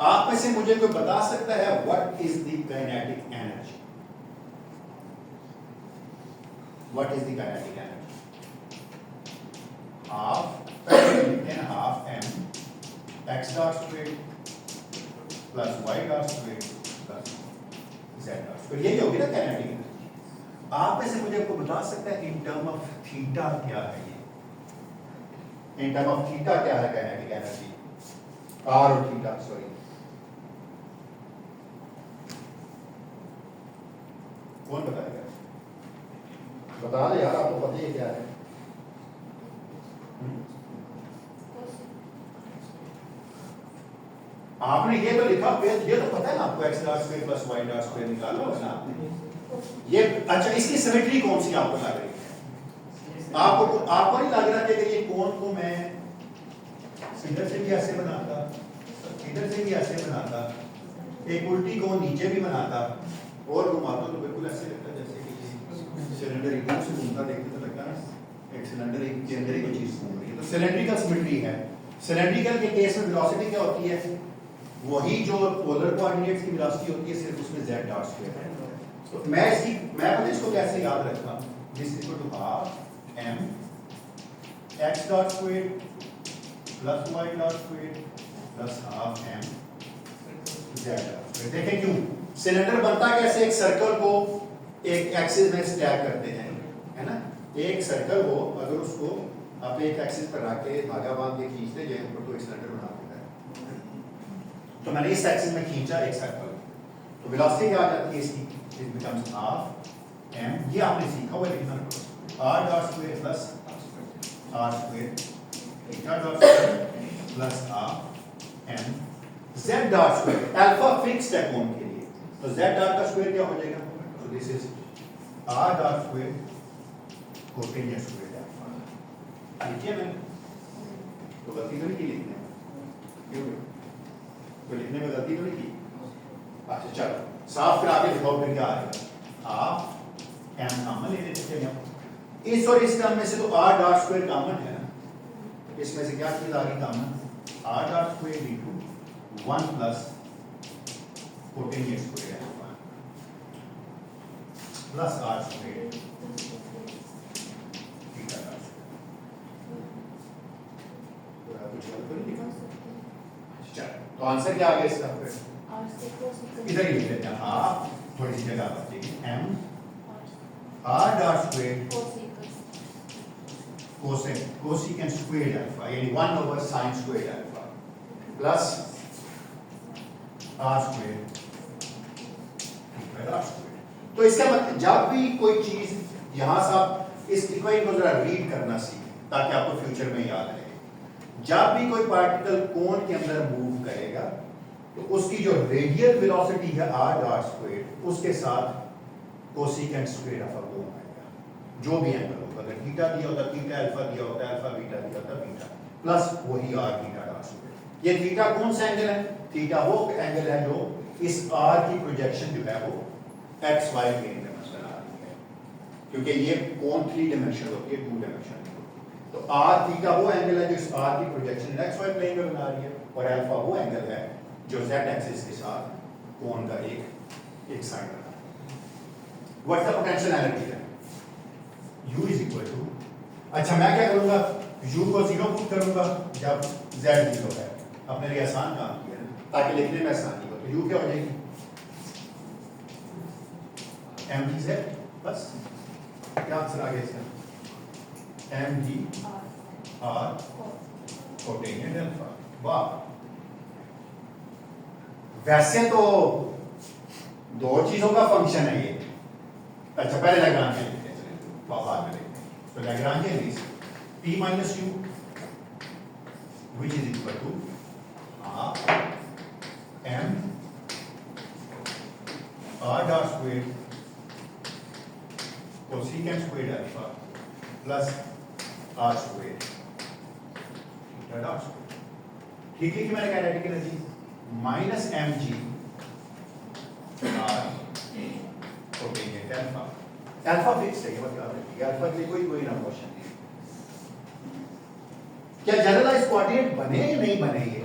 आप में से मुझे कोई बता सकता है what is the kinetic energy? What is the kinetic energy? Half m x dot square plus y dot square plus z dot square, यही होगी ना काइनेटिक एनर्जी। आप में से मुझे को बता सकता है इन टर्म ऑफ थीटा क्या है? ये इन टर्म ऑफ थीटा क्या है काइनेटिक एनर्जी? आर और थीटा, सॉरी, कौन बताएगा? बता दे यार, आपको पता ही क्या है। आपने ये तो लिखा, ये तो पता है ना आपको, x dot square plus y dot square निकाला होगा ना आपने ये। अच्छा, इसकी सिमेट्री कौन सी आपको लग रही है? आपको नहीं लग रहा कि अगर ये कोण को मैं इधर से भी ऐसे बनाता, इधर से भी ऐसे बनाता, एक उल्टी कोण नीचे भी बनाता और घुमाता, तो बिल्कुल ऐसे लगता जैसे कि सिलेंडर एकदम से घूमता, देखते तो लगता है एक सिलेंडर के अंदर ही कोई चीज घूम रही है। तो सिलेंड्रिकल सिमेट्री है। सिलेंड्रिकल के केस में वेलोसिटी क्या होती है? वही जो पोलर कोऑर्डिनेट्स की वेलोसिटी होती है, सिर्फ उसमें z डॉट स्क्वायर है। तो मैं पता इसको कैसे याद रखता हूं? This is equal to half m x dot square plus y dot square plus half m z dot square. देखें क्यों सिलेंडर बनता कैसे? एक सर्कल को एक एक्सिस में स्टैक करते हैं, है ना? एक सर्कल हो, अगर उसको आप एक एक्सिस पर रख के धागा बांध के खींचते जाए ऊपर, तो एक सिलेंडर बना देता है। तो मैंने इस एक्सिस में खींचा एक सर्कल, तो वेलोसिटी क्या आ जाती है इसकी? इट बिकम्स हाफ m, ये आपने सीखा हुआ लिखना, r dot square plus r square theta dot square plus half m z dot square. Alpha fixed है कोण के लिए, तो z डॉट का स्क्वायर क्या हो जाएगा? तो this is r dot square cotangent square alpha. लिखिए मैंने तो गलती तो नहीं की लिखने में, क्यों? तो लिखने में गलती तो नहीं की? अच्छा चलो साफ करा के दिखाओ फिर क्या आएगा। हाफ m कॉमन ले लेते हैं, इस और इस टर्म में से तो r डॉट स्क्वायर कॉमन है ना, इसमें से क्या चीज आ गई common? r dot square into 1 plus cotangent square alpha plus r square theta dot square. तो आंसर क्या आ गया इसका? फिर इधर ही लिख लेते हैं, हाफ थोड़ी सी जगह बचेगी m r dot square cosecant square alpha, यानी 1 over sine square alpha plus r square theta dot square. तो इसका मतलब जब भी कोई चीज यहां से आप इस इक्वेशन को जरा रीड करना सीखें ताकि आपको फ्यूचर में याद रहे। जब भी कोई पार्टिकल कोण के अंदर मूव करेगा तो उसकी जो रेडियल वेलोसिटी है r डॉट स्क्वायर, उसके साथ कोसेकेंट स्क्वायर ऑफ कोण आएगा, जो भी एंगल होगा। अगर थीटा दिया होता, थीटा अल्फा दिया होता, अल्फा बीटा दिया होता, बीटा प्लस वही r थीटा डॉट स्क्वायर। ये थीटा कौन सा एंगल है? थीटा वो एंगल है जो इस r की प्रोजेक्शन जो है वो x y प्लेन में नजर आ रही है, क्योंकि ये कोण 3 डायमेंशनल होती है, 2 डायमेंशनल। तो r थीटा वो एंगल है जो इस r की प्रोजेक्शन x y प्लेन में बना रही है, और अल्फा वो एंगल है जो z एक्सिस के साथ कोण का एक साइड बना रहा है। व्हाट द पोटेंशियल एनर्जी है? u इज इक्वल टू, अच्छा मैं क्या करूंगा, u को 0 पुट करूंगा जब z 0 है। अपने लिए आसान काम किया ना, ताकि लिखने में आसानी हो। तो u क्या हो जाएगी? mdz बस, क्या आंसर आ गया इसका? md r cotangent alpha. वाह, वैसे तो दो चीजों का फंक्शन है ये। अच्छा पहले लैग्रांजियन लिखते हैं, बाद में लिखते हैं। तो Lagrangian is p minus u which is equal to half m r dot squared cosecant squared alpha plus r squared theta dot squared. ठीक लिखी मैंने kinetic energy minus m g r cotangent alpha. Alpha fix है, ये बात याद रखिए, अल्फा के लिए कोई ना क्वेश्चन नहीं. क्या जनरलाइज कोऑर्डिनेट बने या नहीं बने? ये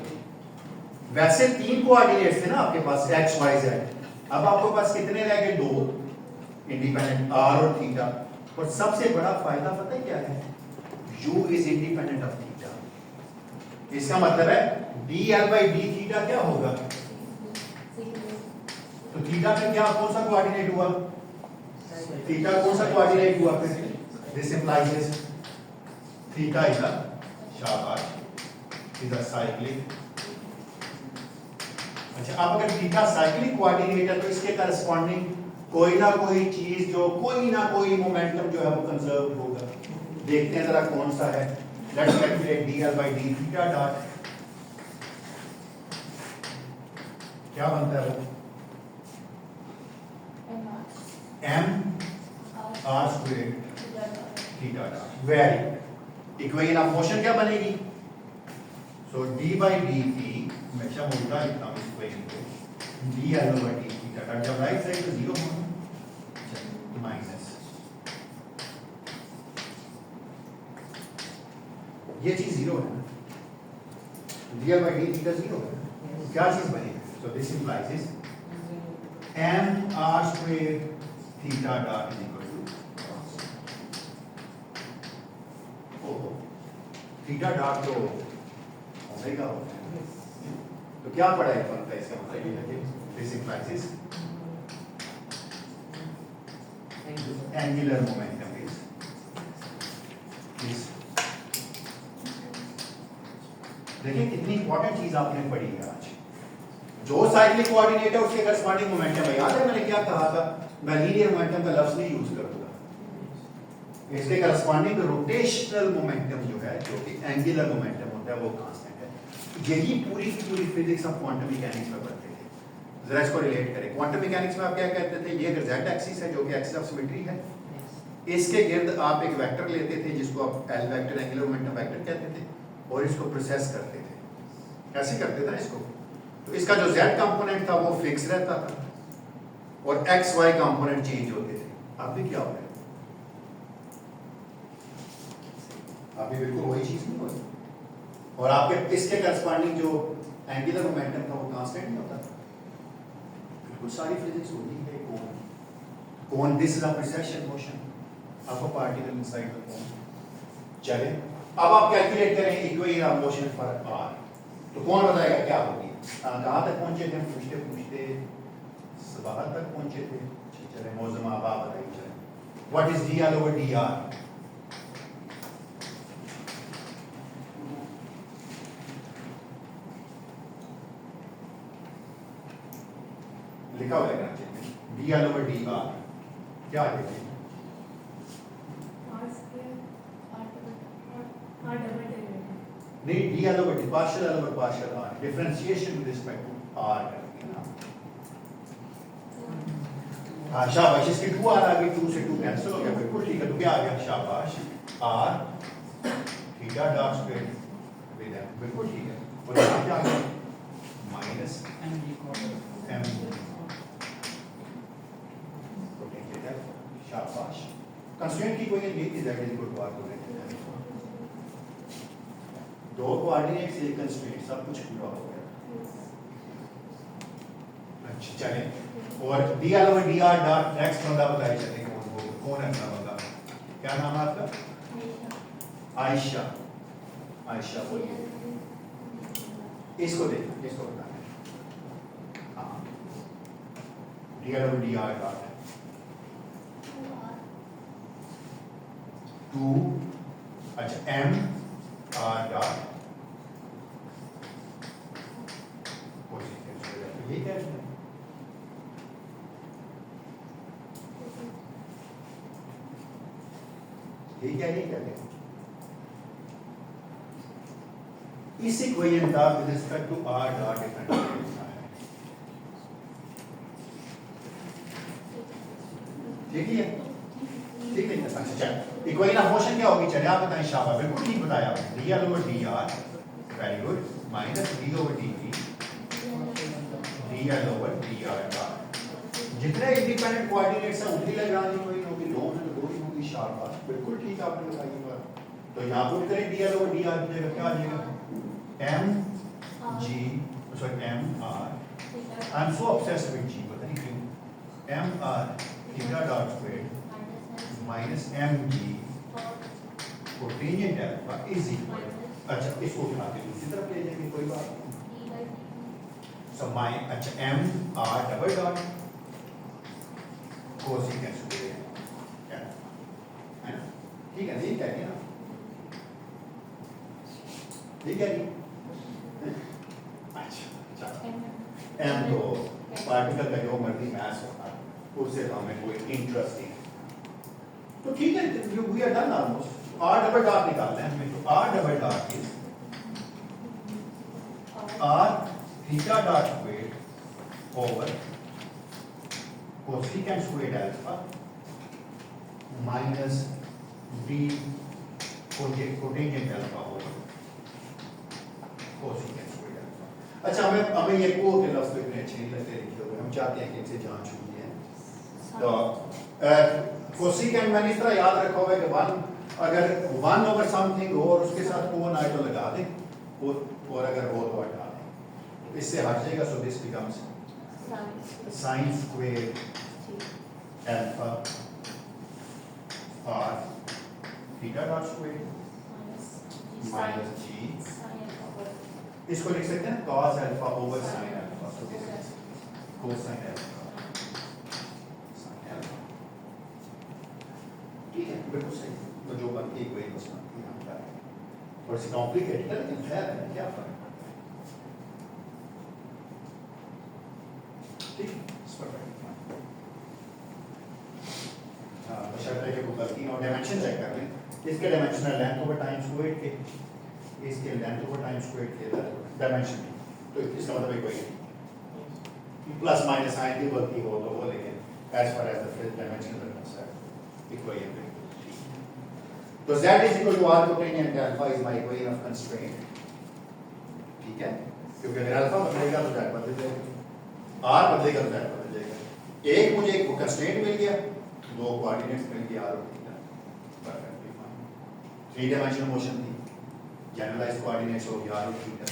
वैसे 3 कोऑर्डिनेट्स थे ना आपके पास x y z. अब आपके पास कितने रह गए? 2 इंडिपेंडेंट r और थीटा. और सबसे बड़ा फायदा पता है क्या है? u is independent of theta. इसका मतलब है dl by d थीटा क्या होगा? तो थीटा का क्या कौन सा कोऑर्डिनेट हुआ? थीटा कौन सा कोऑर्डिनेट हुआ फिर? This implies theta is a शाबाश इज अ साइक्लिक. अच्छा, अब अगर थीटा साइक्लिक कोऑर्डिनेट है तो इसके करस्पॉन्डिंग कोई ना कोई चीज जो कोई ना कोई मोमेंटम जो है वो कंजर्व होगा. देखते हैं जरा कौन सा है. Let's calculate dl by d theta dot. क्या बनता है वो? m r square theta dot. Very good. Equation of motion क्या बनेगी? सो d by dt हमेशा उल्टा लिखता हूं इक्वेशन को. dl over d theta dot. जब राइट साइड पे 0 होगा माइनस ये चीज 0 है ना. dl by d थीटा 0 है. क्या चीज बनेगी? So this implies is m r square theta dot is equal to theta dot तो ओमेगा होता है. तो क्या पड़ा है बनता है इसका मतलब ये है कि this implies is angular momentum is देखिए कितनी इंपॉर्टेंट चीज आपने पढ़ी है आज. जो साइक्लिक कोऑर्डिनेट है उसके करस्पॉन्डिंग मोमेंटम है. याद है मैंने क्या कहा था? मैं लीनियर मोमेंटम का लफ्ज नहीं यूज करूंगा. इसके करस्पॉन्डिंग रोटेशनल मोमेंटम जो है जो कि एंगुलर मोमेंटम होता है वो कांस्टेंट है. यही पूरी की पूरी फिजिक्स ऑफ क्वांटम मैकेनिक्स में पढ़ते थे. जरा इसको रिलेट करें. क्वांटम मैकेनिक्स में आप क्या कहते थे? ये अगर z एक्सिस है जो कि एक्सिस ऑफ सिमेट्री है, इसके गिर्द आप एक वेक्टर लेते थे जिसको आप L vector angular momentum vector कहते थे और इसको प्रोसेस करते थे. ऐसे करते थे ना इसको. तो इसका जो z कंपोनेंट था वो फिक्स रहता था और x y कंपोनेंट चेंज होते थे. अब भी क्या हो रहा है? अभी बिल्कुल वही चीज नहीं हो रही. और आपके इसके करस्पॉन्डिंग जो एंगुलर मोमेंटम था वो कांस्टेंट नहीं होता. बिल्कुल सारी फिजिक्स होती है. कौन this is a precision motion of a particle inside the cone. चले अब आप कैलकुलेट करें equation of motion for r. तो कौन बताएगा क्या होगी? कहां तक पहुंचे थे? पूछते पूछते बाहर तक पहुंचे थे. चले मौजूद आप बताइए. चले what is dl over dr? लिखा हुआ है dl over dr. क्या आ जाएगा? नहीं, dl over d partial l over partial r. Differentiation with respect to r करेंगे ना. हाँ शाबाश. इसकी 2r आ गई. 2 से 2 कैंसिल हो गया. बिल्कुल ठीक है. तो क्या आ गया? शाबाश. r theta dot square with m. बिल्कुल ठीक है. और यहाँ क्या आ गया? माइनस m शाबाश. कंस्ट्रेंट की कोई ये थी that is equal to r को लेते हैं. दो कोऑर्डिनेट से कंस्ट्रेंट सब कुछ पूरा हो गया. अच्छा चलें. और dl over dr dot next बंदा बताइए. चलें कौन है अपना बंदा? क्या नाम है आपका? आयशा. आयशा बोलिए. इसको देखना. इसको बताना. हाँ dl over dr डॉट 2 अच्छा m r डॉट ये क्या है? ये क्या है? इस इक्वेशन का with respect to r dot differentiate करना है। ठीक है ठीक है अच्छा चल इक्वेशन ऑफ मोशन क्या होगी चलिए आप बताएं शाबाश बिल्कुल ठीक बताया आपने dl over dr very good minus d over dt dl over dr dot जितने इंडिपेंडेंट कोऑर्डिनेट्स हैं उतनी लैग्रांज इक्वेशन होगी लोन है तो दो ही होगी शाबाश बिल्कुल ठीक आपने बताई बात। तो यहां पुट करें dl ओवर dr की जगह क्या आ जाएगा m g sorry m r I am so obsessed with g पता नहीं क्यों m r theta dot square minus m g cotangent alpha is equal अच्छा इसको उठा के दूसरी तरफ ले जाएंगे कोई बात नहीं सो माइन अच्छा m r double dot cosecant square है ना ठीक है ये क्या है ना ये क्या है अच्छा एम तो पार्टिकल का जो मर्जी मास होता है उससे तो हमें कोई इंटरेस्ट नहीं तो ठीक है we are done almost r double dot निकालना है हमें तो r double dot is r theta dot square over cosecant square alpha minus d cotangent alpha over cosecant square alpha. अच्छा हमें ये को के लफ्ज इतने अच्छे नहीं लगते लिखे हुए हम चाहते हैं कि इनसे जान छूटी है तो कोसेकेंट मैंने इस तरह याद रखा हुआ है कि वन अगर वन ओवर समथिंग हो और उसके साथ कोन आए तो लगा दें और अगर हो तो हटा दें तो इससे हट जाएगा so this becomes sine square alpha r theta dot square minus g इसको लिख सकते हैं cos alpha over sin alpha so this is cosine alpha ठीक है बिल्कुल सही तो जो बनती है वही बस बनती है हम क्या थोड़ी सी कॉम्प्लिकेटेड है लेकिन खैर है क्या फर्क ठीक है हाँ बशर्ते कि वो गलती और डायमेंशन चेक कर लें इसके डायमेंशन है लेंथ ओवर टाइम स्क्वायर के इसके लेंथ ओवर टाइम स्क्वायर के डायमेंशन तो इसका मतलब कोई प्लस माइनस साइन की गलती हो तो वो लेकिन as far as the fifth dimension is concerned equation तो z is equal to r cotangent alpha is my equation of constraint ठीक है क्योंकि अगर अल्फा बदलेगा तो z बदल जाएगा r बदलेगा तो z बदल जाएगा एक मुझे एक कंस्ट्रेंट मिल गया दो कोऑर्डिनेट्स मिल गए r और theta perfectly fine three dimensional motion थी जनरलाइज्ड कोऑर्डिनेट्स हो गया r और थीटा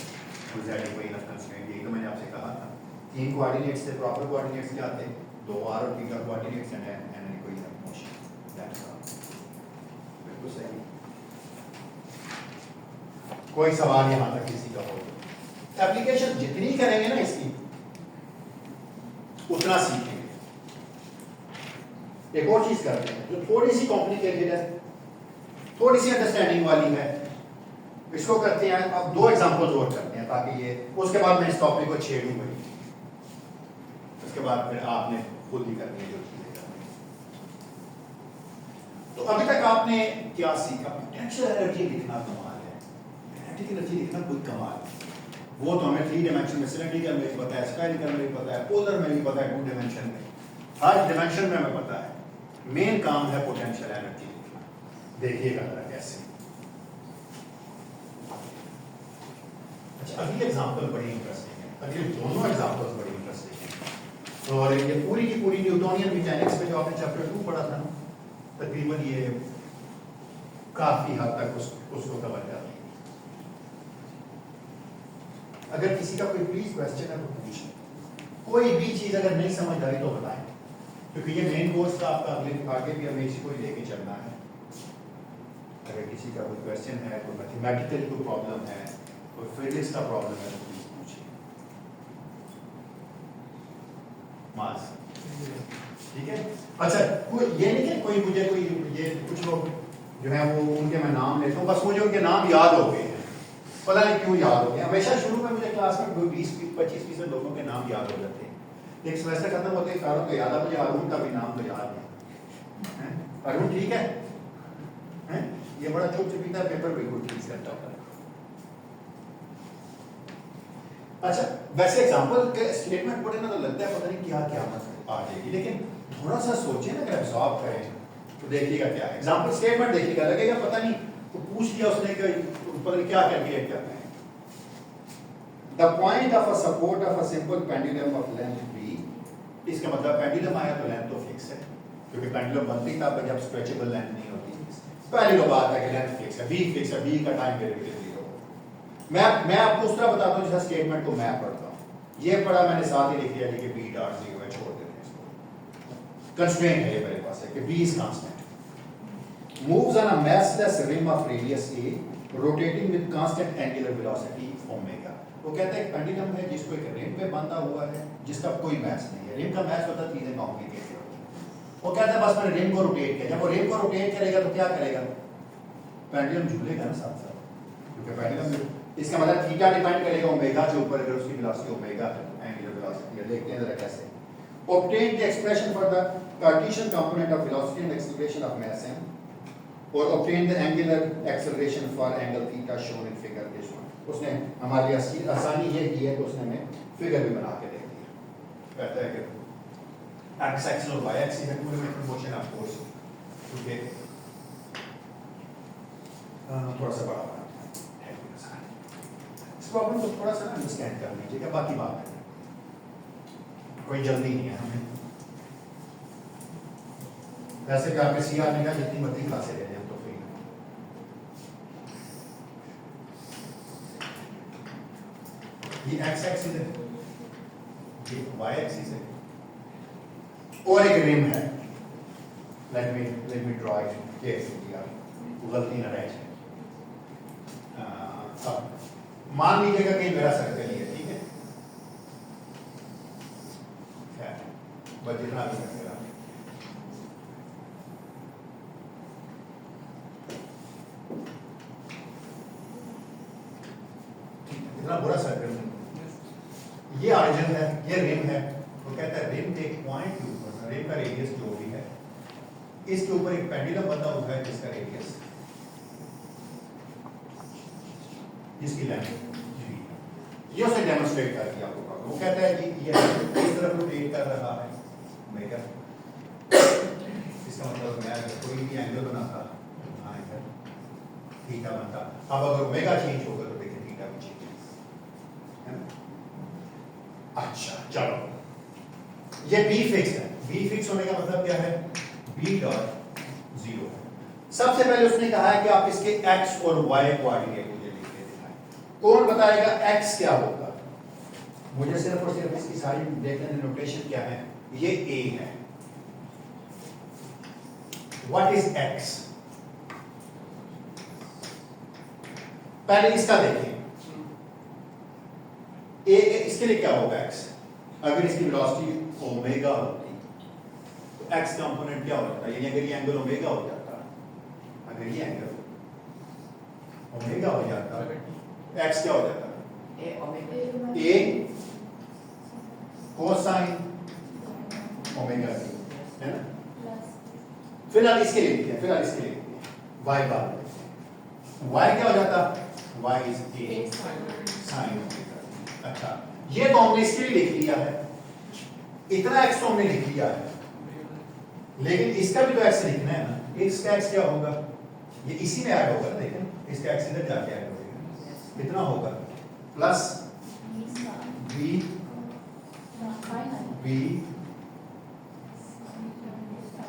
तो z इक्वेशन ऑफ कंस्ट्रेंट यही तो मैंने आपसे कहा था तीन कोऑर्डिनेट्स थे प्रॉपर कोऑर्डिनेट्स क्या थे दो r और theta coordinates and an equation of motion that's all बिल्कुल सही कोई सवाल यहां तक किसी का हो एप्लीकेशन जितनी करेंगे ना इसकी उतना सीखेंगे। एक और चीज करते हैं जो थोड़ी सी कॉम्प्लिकेटेड है थोड़ी सी अंडरस्टैंडिंग वाली है इसको करते हैं अब दो एग्जांपल्स और करते हैं ताकि ये उसके बाद मैं इस टॉपिक को छेड़ूंगा उसके बाद फिर आपने खुद ही करनी है जो चीजें करनी तो अभी तक आपने क्या सीखा पोटेंशियल एनर्जी लिखना कमाल है काइनेटिक एनर्जी लिखना कोई कमाल है वो तो हमें 3 डायमेंशन में सिलेंड्रिकल में भी पता है स्फेरिकल में भी पता है पोलर में भी पता है 2 डायमेंशन में हर डायमेंशन में हमें पता है मेन काम है पोटेंशियल एनर्जी लिखना देखिएगा जरा कैसे अच्छा अगली एग्जांपल बड़ी इंटरेस्टिंग है अगले दोनों एग्जांपल्स बड़ी इंटरेस्टिंग है और ये पूरी की पूरी न्यूटोनियन मैकेनिक्स में जो आपने चैप्टर 2 पढ़ा था ना तकरीबन ये काफी हद तक उसको कवर करती है अगर किसी का कोई प्लीज क्वेश्चन है तो पूछें कोई भी चीज अगर नहीं समझ आई तो बताएं क्योंकि ये मेन कोर्स का आपका आगे भी हमें इसी को ही लेके चलना है अगर किसी का कोई क्वेश्चन है कोई मैथमेटिकल कोई प्रॉब्लम है कोई फिजिक्स का प्रॉब्लम है तो प्लीज पूछिए मास ठीक है अच्छा कोई ये नहीं कि कोई मुझे कोई ये कुछ लोग जो है वो उनके मैं नाम लेता हूँ बस मुझे उनके नाम याद हो गए हैं पता नहीं क्यों याद हो गए हमेशा शुरू में मुझे क्लास में 20-25% लोगों के नाम याद हो जाते हैं एक सेमेस्टर खत्म होते हैं सारों को याद आ मुझे अरुण का भी नाम तो याद है अरुण ठीक है ये बड़ा चुप चुपीता पेपर बिल्कुल ठीक करता होता है अच्छा वैसे एग्जांपल के स्टेटमेंट पढ़े ना तो लगता है पता नहीं क्या क्या आ जाएगी, लेकिन थोड़ा सा सोचिए ना, अगर एब्जॉर्ब करें तो देखिएगा क्या है। एग्जांपल स्टेटमेंट देखिएगा, लगेगा पता नहीं तो पूछ लिया उसने कि पता नहीं क्या कैलकुलेट करना है। The point of a support of a simple pendulum of length b, इसका मतलब पेंडुलम आया तो लेंथ तो फिक्स है, क्योंकि पेंडुलम बनती तब जब स्ट्रेचेबल लेंथ नहीं होती। पहली तो बात है कि लेंथ फिक्स है, b फिक्स है, b का टाइम डेरिवेटिव 0। मैं आपको उस तरह बताता हूं जैसा स्टेटमेंट को मैं पढ़ता हूं। ये पढ़ा मैंने साथ ही लिख दिया कि b डॉट 0 है, छोड़ देते हैं इसको। कंस्ट्रेंट है ये मेरे पास है कि b is constant, moves on a massless rim of radius a, rotating with constant angular velocity omega। वो कहता है एक पेंडुलम है जिसको एक रिम पे बंधा हुआ है जिसका कोई मैस नहीं है। रिम का मैस होता है चीजें कॉम्प्लिकेटेड होती है। वो कहता है बस मैंने रिम को रोटेट किया, जब वो रिम को रोटेट करेगा तो क्या करेगा, पेंडुलम झूलेगा ना साथ साथ, क्योंकि पेंडुलम इसका मतलब थीटा डिपेंड करेगा ओमेगा के ऊपर, अगर उसकी वेलोसिटी ओमेगा है, एंगुलर वेलोसिटी। देखते हैं जरा कैसे। obtain the expression for the Cartesian component of velocity and acceleration of mass m, or obtain the angular acceleration for angle theta shown in figure this one। उसने हमारी आसानी ये की है तो उसने हमें फिगर भी बना के दे दिया। कहता है कि x एक्सिस और y एक्सिस है पूरे में मोशन ऑफ फोर्स, ओके थोड़ा सा बड़ा प्रॉब्लम को थोड़ा सा ना अंडरस्टैंड कर लीजिएगा, बाकी बात है कोई जल्दी नहीं है हमें। वैसे भी आपके सीआर ने कहा जितनी मर्जी क्लासे ले लें तो फ्री है। ये एक्स एक्सिस है, ये वाई एक्सिस है, और एक रिम है। Let me draw it carefully, यार गलती ना रह जाए। अब मान लीजिएगा कि मेरा सर्कल ही है, ठीक है, बस जितना भी सर्कल है, इतना बुरा सर्कल है। ये ऑरिजिन है, ये रिम है। वो कहता है रिम के एक पॉइंट के ऊपर, रिम का रेडियस जो भी है, इसके ऊपर एक पेंडुलम बंधा हुआ है जिसका रेडियस, जिसकी लेंथ ये उसने डेमोन्स्ट्रेट कर दिया आपको प्रॉब्लम। वो कहता है कि ये इस तरफ रोटेट कर रहा है ओमेगा, इसका मतलब मैं अगर कोई भी एंगल बनाता एंगल थीटा बनता, अब अगर ओमेगा चेंज होगा तो देखिए थीटा भी चेंज है ना। अच्छा चलो, ये बी फिक्स है, बी फिक्स होने का मतलब क्या है, बी डॉट 0 है। सबसे पहले उसने कहा है कि आप इसके एक्स और वाई कोऑर्डिनेट कौन बताएगा x क्या होगा, मुझे सिर्फ और सिर्फ इसकी सारी देख लेने नोटेशन क्या है। ये a है, व्हाट इज x, पहले इसका देखें। a इसके लिए क्या होगा x, अगर इसकी वेलोसिटी ओमेगा होती तो x कंपोनेंट क्या होता है, यानी अगर ये एंगल ओमेगा हो जाता, अगर ये एंगल ओमेगा हो जाता, x क्या हो जाता है, a कोसाइन ओमेगा t, है ना। फिलहाल इसके लिए लिखते हैं, फिलहाल इसके लिए लिखते हैं y बार, y क्या हो जाता, y is a sine omega t। अच्छा ये तो हमने इसके लिए लिख लिया है, इतना x तो हमने लिख लिया है, लेकिन इसका भी तो x लिखना है ना। इसका x क्या होगा, ये इसी में ऐड होगा ना, देखें इसका x इधर जाके ऐड होगा, कितना होगा, plus b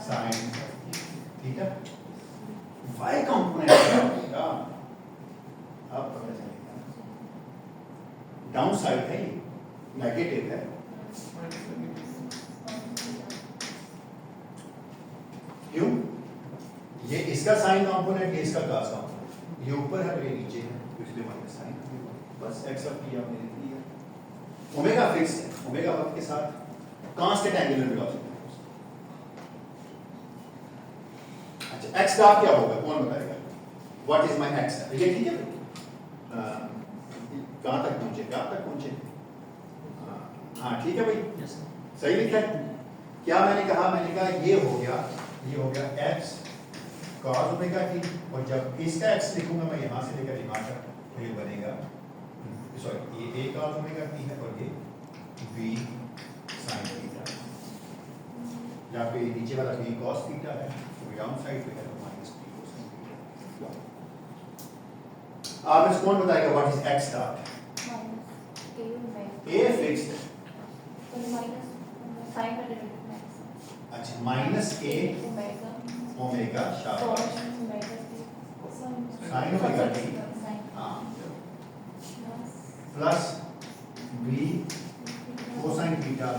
sine theta. Y component क्या होगा, अब पता चलेगा, डाउन साइड है, नेगेटिव है, क्यों, ये इसका साइन कंपोनेंट, ये इसका कॉस कंपोनेंट, ये ऊपर है तो ये नीचे है, इसलिए मैंने साइन बस x ऑफ t आपने लिख दिया। ओमेगा फिक्स है, ओमेगा वक्त के साथ कांस्टेंट एंगुलर वेलोसिटी। अच्छा x डॉट क्या होगा, कौन बताएगा, व्हाट इज माय x, ये ठीक है कहां तक पहुंचे, क्या तक पहुंचे, हाँ ठीक है भाई, सही लिखा है। क्या मैंने कहा, मैंने कहा ये हो गया x cos ओमेगा t, और जब इसका x लिखूंगा मैं यहां से लेकर यहां तक तो ये बनेगा सॉरी ये a cos ओमेगा t है और ये b sin थीटा। जहाँ पे नीचे वाला b cos थीटा है तो डाउन साइड पे है तो माइनस b cos थीटा। आप इसको कौन बताएगा what is x dot? a fixed, अच्छा माइनस a ओमेगा शाबाश sin ओमेगा t हाँ plus b cosine theta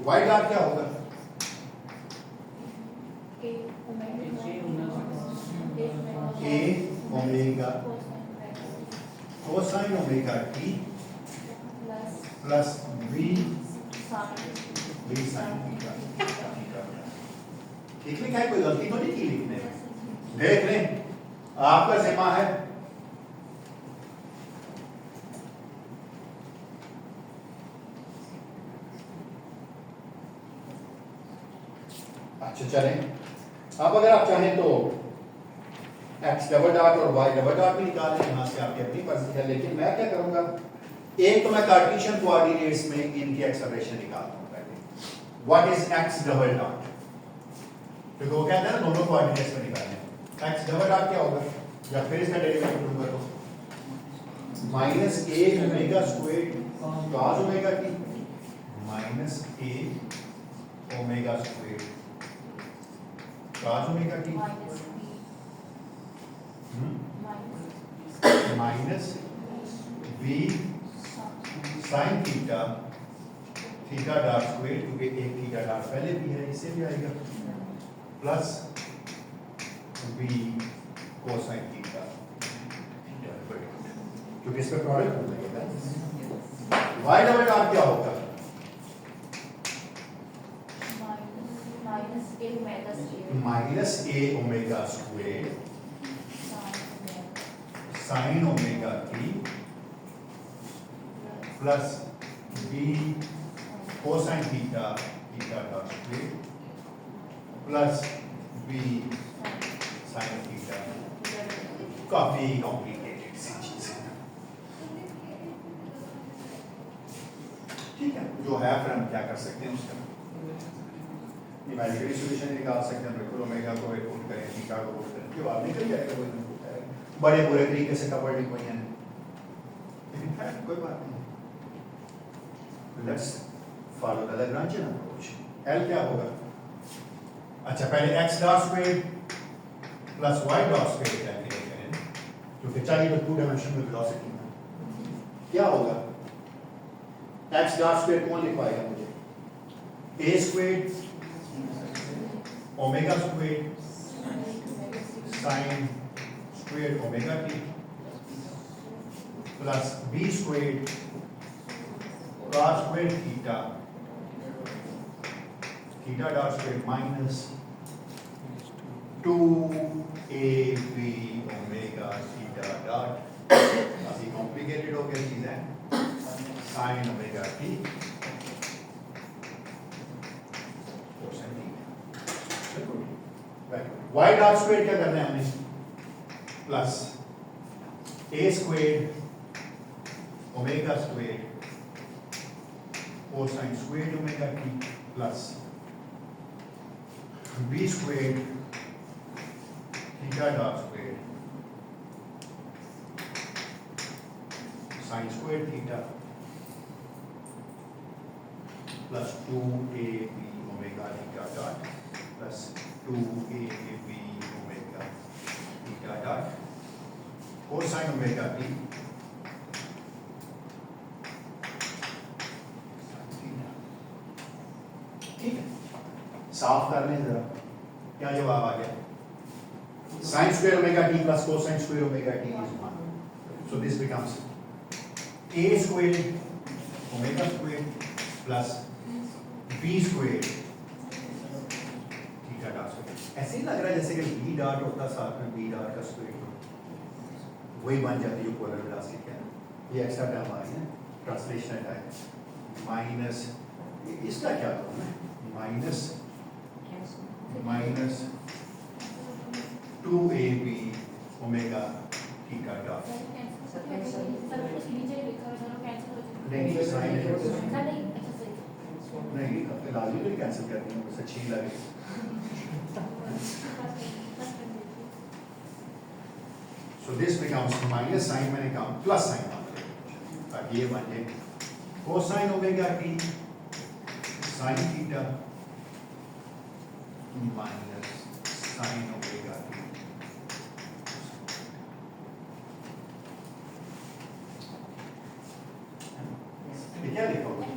y dot क्या होगा? a omega cosine omega t plus b sine theta. ठीक लिखा है, कोई गलती तो नहीं की लिखने में? देख लें, आपका जिम्मा है। अच्छा चलें, अब अगर आप चाहें तो x डबल डॉट और y डबल डॉट भी निकाल लें, यहाँ से आपकी अपनी मर्जी है। लेकिन मैं क्या करूंगा, एक तो मैं कार्टेशियन कोऑर्डिनेट्स में इनकी एक्सेलरेशन निकालता हूं पहले। What is x double dot? क्योंकि वो कहते हैं ना दोनों कोऑर्डिनेट्स में निकालने। x डबल डॉट क्या होगा? या फिर इसका डेरिवेटिव लूंगा तो minus a omega square cos omega t minus a omega square cos omega t minus b sign theta theta dot square, क्योंकि एक थीटा डॉट पहले भी है इससे भी आएगा, प्लस b कोसाइन थीटा क्योंकि इसका प्रोडक्ट हो जाएगा। y डबल डॉट क्या होगा? Minus a omega square sine omega t plus b cosine theta theta dot square plus b sine theta. काफी कॉम्प्लिकेटेड सी चीज है, ठीक है। जो है फिर हम क्या कर सकते हैं, उसका इमेजिनरी सॉल्यूशन निकाल सकते हैं। बिल्कुल ओमेगा को पुट करें, थीटा को पुट करें, जो आप निकल जाएगा कोई ना कोई बड़े बुरे तरीके से कवर्ड इक्वेशन, लेकिन खैर कोई बात नहीं। Let's follow the Lagrangian approach. L क्या होगा? अच्छा पहले x dot square plus y dot square calculate करें, क्योंकि चाहिए तो टू डायमेंशन में वेलोसिटी में क्या होगा। x डॉट स्क्वायर कौन लिखवाएगा मुझे? a square omega square sine square omega t plus b square cos square theta theta dot square minus 2ab omega theta dot, काफी कॉम्प्लिकेटेड हो गया चीजें, sine omega t y dot square क्या करना है हमने? Plus a square omega square cosine square omega t plus b square theta dot square sine square theta plus 2ab omega theta dot plus 2ab omega theta dot cosine omega t ठीक है। साफ कर लें जरा, क्या जवाब आ गया? Sine square omega t plus cosine square omega t is 1, so this becomes a square omega square plus b square theta dot square. ऐसे ही लग रहा है जैसे कि b डॉट होता साथ में b डॉट का स्क्वायर, वही बन जाती है पोलर वेलोसिटी है। ये एक्स्ट्रा टर्म आ रही है, ट्रांसलेशनल टाइम माइनस, इसका क्या करूँ मैं? Minus 2ab omega theta dot नहीं, ये साइन है। नहीं, नहीं अपने लाजमी नहीं कैंसिल करनी है, बस अच्छी लगे। So this becomes minus sin मैंने कहा प्लस साइन ताकि ये बन जाए cosine omega T sign theta minus sign omega T. ये क्या लिखा हुआ है?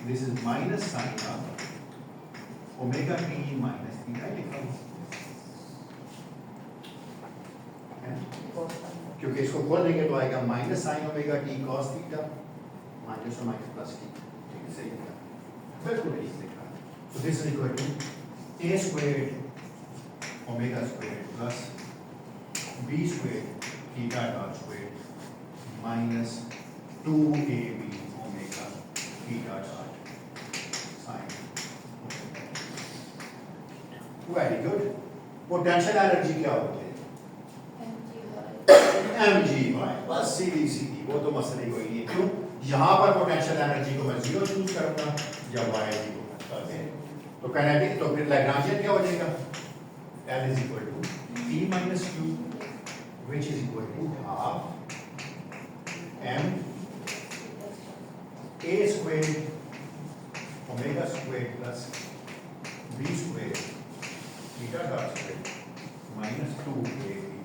This is minus sin of omega t minus theta लिखा हुआ है। क्योंकि इसको खोल देंगे तो आएगा minus sign omega T cos theta minus और माइनस प्लस टी। ठीक है, सही है, बिल्कुल ठीक लिखा है। So this is equal to a squared omega squared plus b squared theta dot squared minus 2ab omega theta dot sine। Very good। Potential energy क्या होती है? mg/, बस सीधी सीधी, वो तो मसले कोई नहीं है। क्यों? यहाँ पर पोटेंशियल एनर्जी को मैं जीरो चूज करूंगा या y को करता है तो काइनेटिक तो फिर लैग्रांजियन क्या हो जाएगा? L is equal to T minus Q which is equal to half m a squared omega squared plus b squared theta dot squared minus 2ab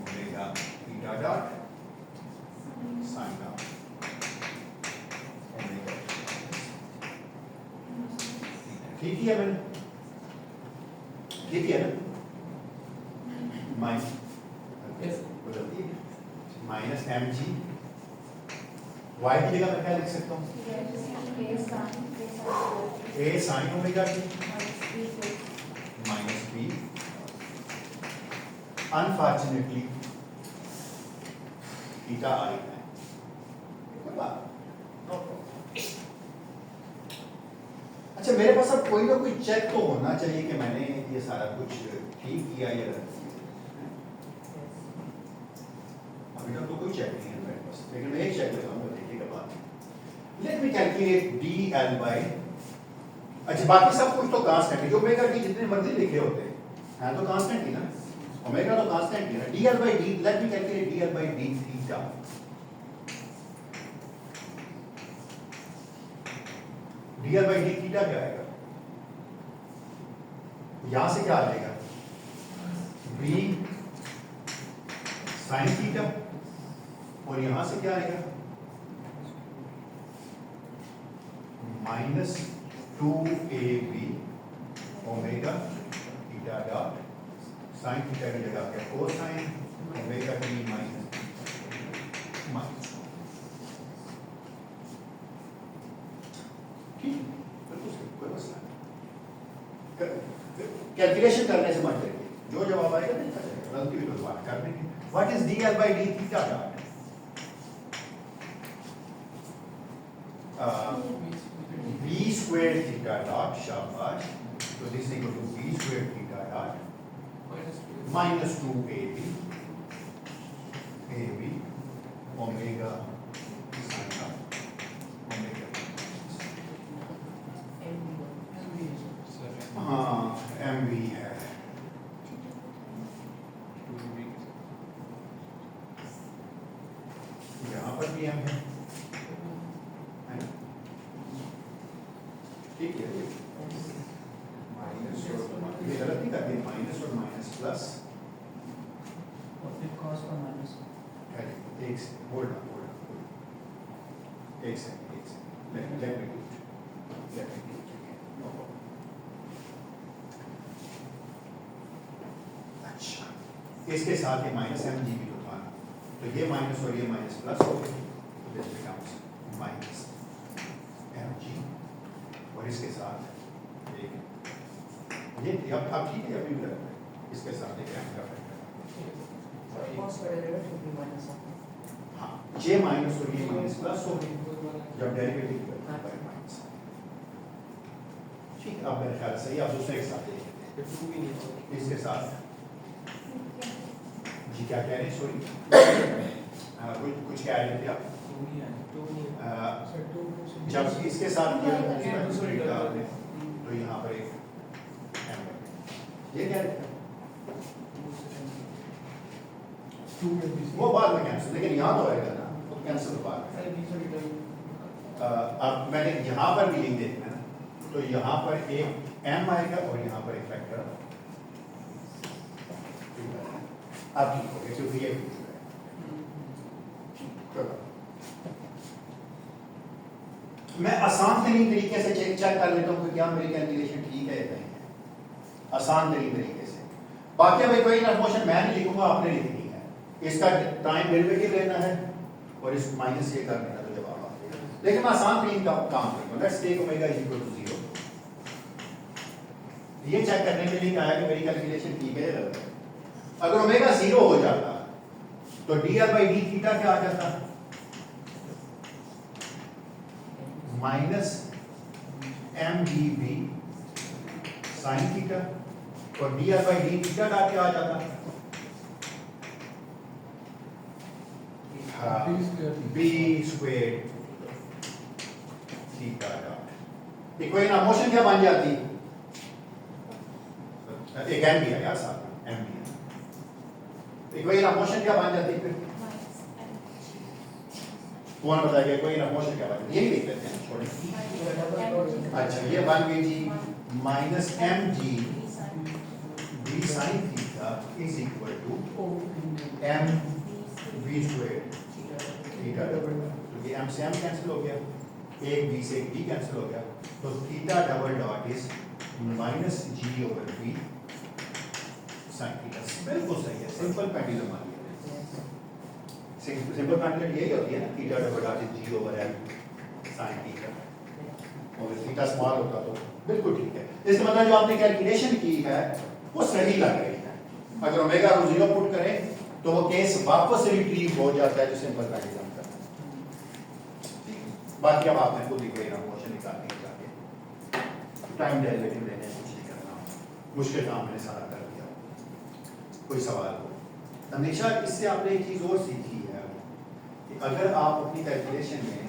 omega theta dot sine of omega। ठीक है मैंने, ठीक है ना? माइनस एम जी वाई की जगह मैं क्या लिख सकता हूँ? A sine omega t minus b. Unfortunately theta आई है, कोई बात नहीं। अच्छा, मेरे पास अब कोई ना कोई चेक तो होना चाहिए कि मैंने ये सारा कुछ ठीक किया या गलत किया। अभी तक तो कोई चेक नहीं है मेरे पास, लेकिन मैं एक चेक लगाऊंगा, देखिएगा बात। Let me calculate D L by, अच्छा बाकी सब कुछ तो कांस्टेंट है, जो ओमेगा टी जितने मर्जी लिखे होते हैं तो कांस्टेंट ही ना, ओमेगा तो कांस्टेंट ही ना। D L by D, let me calculate D L by d theta. D L by d theta क्या आएगा? यहां से क्या आ जाएगा? बी साइन थीटा, और यहां से क्या आएगा? Minus 2ab omega theta dot sine theta की जगह क्या? कोसाइन ओमेगा टी माइनस ठीक, बिल्कुल सही, कोई मसला नहीं। कैलकुलेशन करने से मत करिए, जो जवाब आएगा देखा जाएगा, गलती भी तो बात कर देंगे। What is D L by d theta dot? b squared theta dot, शाबाश, so this is equal to b squared theta dot minus 2ab omega sine of omega। हाँ mv है, यहाँ पर भी m है ना? ठीक है, माइनस और ये गलत नहीं करते, माइनस और माइनस प्लस एक से होल्ड ऑन एक से let me do it no problem. अच्छा, इसके साथ ये माइनस एम जी भी तो था, तो ये माइनस और ये माइनस प्लस हो गए, तो this becomes minus m g, और इसके साथ एक ये अब ठीक है, अभी भी इसके साथ एक एम का फैक्टर, हाँ जे माइनस और ये माइनस प्लस हो गए जब डेरिवेटिव माइनस। ठीक, अब मेरे ख्याल से आप दूसरे के साथ देखते हैं, इसके साथ जी क्या कह रहे हैं सॉरी कुछ कह रहे थे आप जब इसके साथ तो यहाँ पर एक ये क्या है वो बाद में कैंसिल लेकिन यहाँ तो आएगा ना तो कैंसिल बाद में अब मैंने यहाँ पर भी लिख देते हैं ना तो यहाँ पर एक m आएगा और यहाँ पर एक फैक्टर अब लिखोगे क्योंकि ये मैं आसान तरीन तरीके से चेक कर लेता हूँ कि क्या मेरी कैलकुलेशन ठीक है या नहीं है आसान तरीन तरीके से बाकी भाई कोई मोशन मैं नहीं लिखूंगा आपने लिखनी है इसका टाइम डेरिवेटिव लेना है और इस माइनस ये कर देना तो जवाब आ जाएगा लेकिन मैं आसान तरीन का काम करूंगा let's take omega is equal to 0 ये चेक करने के लिए कहा कि मेरी कैलकुलेशन ठीक है या गलत है अगर ओमेगा 0 हो जाता तो dr by d थीटा क्या आ जाता माइनस mdv sin थीटा और dr by d थीटा का क्या आ जाता b square theta dot equation of motion क्या बन जाती एक m भी है यार साथ में m भी है इक्वेशन ऑफ मोशन क्या बन जाती फिर कौन बताएगा इक्वेशन ऑफ मोशन क्या बन जाती यही लिख लेते हैं छोड़िए अच्छा ये बन गई जी minus mg v sin theta is equal to m v square theta double तो ये m से m कैंसिल हो गया एक v से एक v कैंसिल हो गया तो theta double dot is minus g over v sin theta बिल्कुल सही है सिंपल पेंडुलम आ गया सिंपल पेंडुलम यही होती है ना theta double dot is g over m sin theta और थीटा स्मॉल होता तो बिल्कुल ठीक है इसका मतलब जो आपने कैलकुलेशन की है वो सही लग रही है अगर ओमेगा को 0 पुट करें तो वो केस वापस रिट्रीव हो जाता है जो सिंपल पेंडुलम का बाकी अब आपने खुद ही कोई ना मोशन निकालने के जाके टाइम डेरिवेटिव लेने कुछ नहीं करना मुश्किल काम मैंने सारा कर दिया कोई सवाल हो हमेशा इससे आपने एक चीज और सीखी है कि अगर आप अपनी कैलकुलेशन में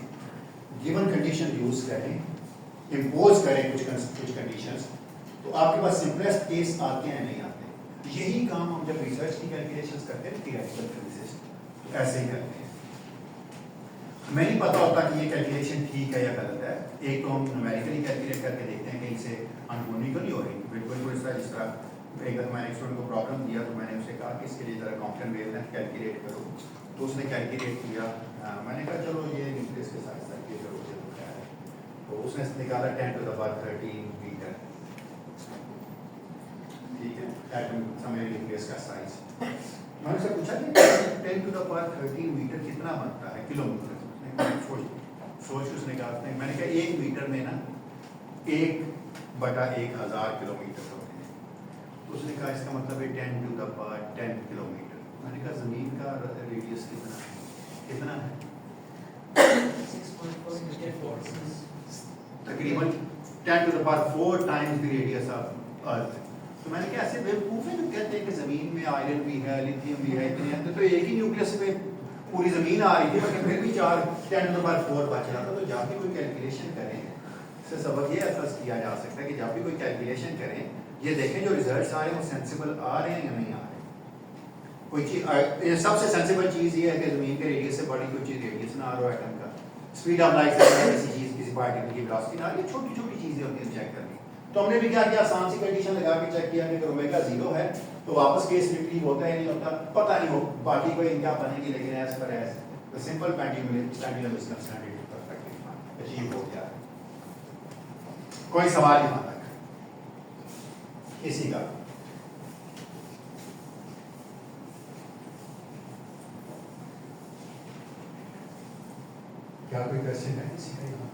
गिवन कंडीशन यूज करें इंपोज करें कुछ कंडीशंस तो आपके पास सिंपलेस्ट केस आते हैं नहीं आते यही काम हम जब रिसर्च की कैलकुलेशंस करते हैं थियोरेटिकल फिजिसिस्ट तो ऐसे ही करते हैं हमें नहीं पता होता कि ये कैलकुलेशन ठीक है या गलत है एक तो हम न्यूमेरिकली कैलकुलेट करके देखते हैं कहीं से अनहोनी तो नहीं हो रही बिल्कुल जिस तरह एक दफा मैंने स्टूडेंट को प्रॉब्लम दिया तो मैंने उसे कहा कि इसके लिए जरा कॉम्पलेक्स वेवलेंथ कैलकुलेट करो तो उसने कैलकुलेट किया मैंने कहा चलो ये न्यूक्लियस के साथ साथ ये करो तो उसने निकाला 10 to the power 13 मीटर ठीक है एटम समय न्यूक्लियस का साइज मैंने उससे पूछा कि 10 to the power 13 मीटर कितना बनता है किलोमीटर सोच उसने कहा मैंने कहा 1 मीटर में ना 1/1000 किलोमीटर होते हैं तो उसने कहा इसका मतलब है 10 to the power 10 किलोमीटर मैंने कहा जमीन का रेडियस कितना है तकरीबन 10 to the power 4 times the radius of अर्थ तो मैंने कहा ऐसे बेवकूफ है जो कहते हैं कि जमीन में आयरन भी है लिथियम भी है इतने हैं तो एक ही न्यूक्लियस पे पूरी जमीन आ रही थी मगर फिर भी 10 to the power 4 बच रहा था तो जब भी कोई कैलकुलेशन करें इससे सबक ये अफर्ज किया जा सकता है कि जब भी कोई कैलकुलेशन करें ये देखें जो रिजल्ट्स आ रहे हैं वो सेंसिबल आ रहे हैं या नहीं आ रहे कोई चीज सबसे सेंसिबल चीज ये है कि जमीन के रेडियस से बड़ी कोई चीज रेडियस ना आ रहा एटम का स्पीड ऑफ लाइट से किसी चीज किसी पार्टिकल की वेलोसिटी ना ये छोटी छोटी चीजें होती हैं चेक करनी तो हमने भी क्या किया आसान सी कंडीशन लगा के चेक किया कि अगर ओमेगा 0 है तो वापस केस रिट्रीव होता है नहीं होता पता नहीं हो बाकी कोई क्या बनेगी लेकिन as per as the simple pendulum is considered perfectly achieve हो गया कोई सवाल यहां तक इसी का क्या कोई क्वेश्चन है किसी का यहां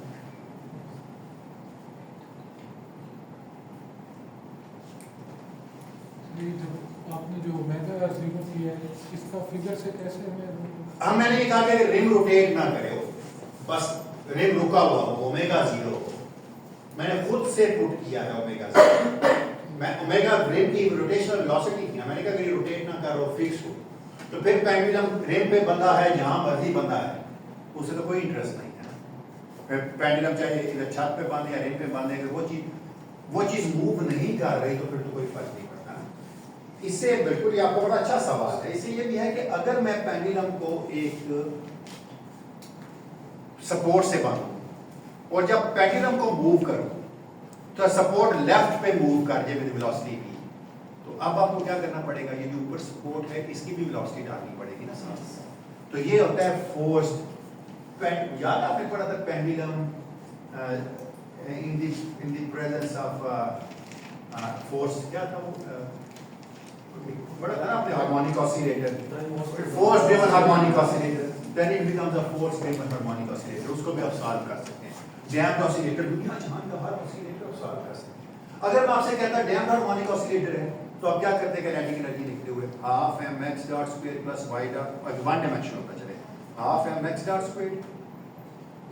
आपने जो ओमेगा 0 किया है इसका फिगर से कैसे मैंने ये कहा कि रिंग रोटेट ना करे बस रिंग रुका हुआ हो ओमेगा 0 मैंने खुद से पुट किया है ओमेगा 0 मैं ओमेगा रिंग की रोटेशनल वेलोसिटी थी मैंने कहा कि रोटेट ना करो फिक्स हो तो फिर पेंडुलम रिम पे बंधा है, जहां मर्जी बंधा है, उसे तो कोई इंटरेस्ट नहीं है। फिर पेंडुलम चाहे इधर छत पे बांधे या रिम पे बांधे, अगर वो चीज मूव नहीं कर रही तो फिर तो कोई फर्क नहीं पड़ता ना। इससे बिल्कुल ही आपको बड़ा अच्छा सवाल है। इससे ये भी है कि अगर मैं पेंडुलम को एक सपोर्ट से बांधूं और जब पेंडुलम को मूव करूं तो सपोर्ट लेफ्ट पे मूव कर जाए विद वेलोसिटी v, तो अब आपको क्या करना पड़ेगा, ये जो ऊपर सपोर्ट है इसकी भी वेलोसिटी डालनी पड़ेगी ना साथ। तो ये होता है फोर्स्ड। याद आपने पढ़ा था pendulum in the presence of force, क्या था वो बड़ा था ना आपने, harmonic oscillator, force driven harmonic oscillator, then it becomes a force driven harmonic oscillator. उसको भी आप सॉल्व कर सकते हैं। डैम्प्ड ऑसिलेटर, दुनिया जहां का हर ऑसिलेटर आप सॉल्व कर सकते हैं। अगर मैं आपसे कहता डैम्प्ड हार्मोनिक ऑसिलेटर है तो आप क्या करते हैं, काइनेटिक एनर्जी लिखते हुए half mx dot square plus y dot, और वन डायमेंशन होता चले, हाफ mx डॉट स्क्वायर,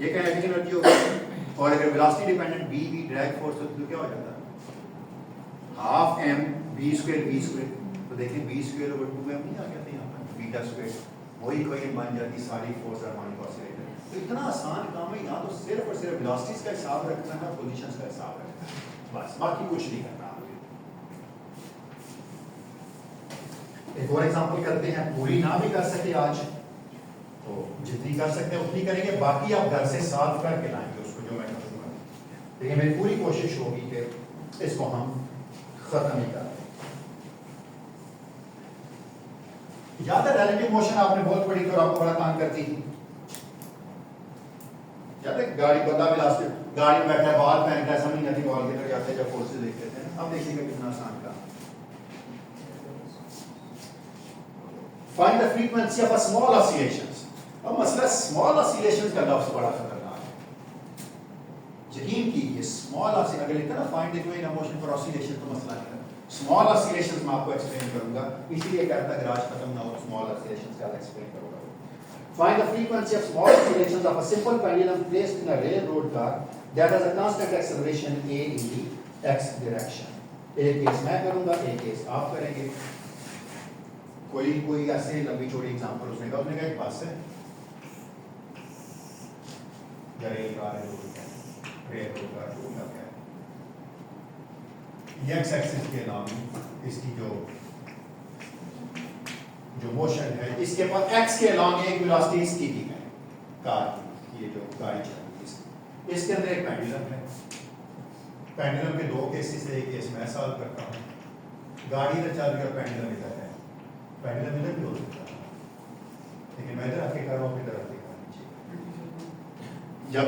ये काइनेटिक एनर्जी होगी। और अगर वेलोसिटी डिपेंडेंट b भी ड्रैग फोर्स होती तो क्या हो जाता है, हाफ m v स्क्वायर। तो देखिए b स्क्वायर ओवर 2m नहीं आ गया था यहाँ पर, बीटा स्क्वायर, वही कोई बन जाती सारी फोर्स हार्मोनिक ऑसिलेटर। तो इतना आसान काम है, यहाँ तो सिर्फ और सिर्फ वेलोसिटीज का हिसाब रखना है, पोजीशंस का हिसाब रखना है, बस बाकी कुछ नहीं करना। एक और एग्जांपल करते हैं, पूरी ना भी कर सके आज तो जितनी कर सकते हैं उतनी करेंगे, बाकी आप घर से सॉल्व करके लाएंगे उसको जो मैं करूँगा। देखिए मेरी पूरी कोशिश होगी कि इसको हम खत्म ही कर दें। याद है रिलेटिव मोशन आपने बहुत पढ़ी थी और आपको बड़ा काम करती थी। याद है गाड़ी बंदा भी लास्ट गाड़ी में बैठा है, बॉल फेंक रहा है, समझ नहीं आती बॉल किधर जाते हैं, जब फोर्सेस देखते थे। अब देखिएगा कितना आसान काम। Find the frequency of a small oscillations। अब मसला स्मॉल ऑसिलेशंस का लफ्ज बड़ा खतरनाक है। यकीन कीजिए स्मॉल ऑसिलेशन अगर लिखा ना find the in motion for oscillation तो मसला नहीं है। स्मॉल ऑसिलेशंस मैं आपको एक्सप्लेन करूंगा, इसीलिए कहता गराज खत्म ना हो, स्मॉल ऑसिलेशंस का एक्सप्लेन करूंगा। Find the frequency of small oscillations of a simple pendulum placed in a railroad car that has a constant acceleration a in the x direction। एक केस मैं करूंगा, एक केस आप करेंगे। कोई ऐसे लंबी चौड़ी एग्जांपल उसने कहा एक बस है या रेलगाड़ी है, रेलगाड़ी है, ये एक्स एक्सिस के नाम इसकी जो मोशन है, इसके पास एक्स के अलॉन्ग एक वेलोसिटी इसकी दी है कार की, ये जो गाड़ी चल रही है इसके अंदर एक पेंडुलम है। पेंडुलम के दो केसेस है, एक केस मैं सॉल्व करता हूँ। गाड़ी इधर चल रही है, पेंडुलम इधर है, पेंडुलम इधर भी हो सकता है, लेकिन मैं इधर आके कर रहा हूँ, इधर आके कर नीचे। जब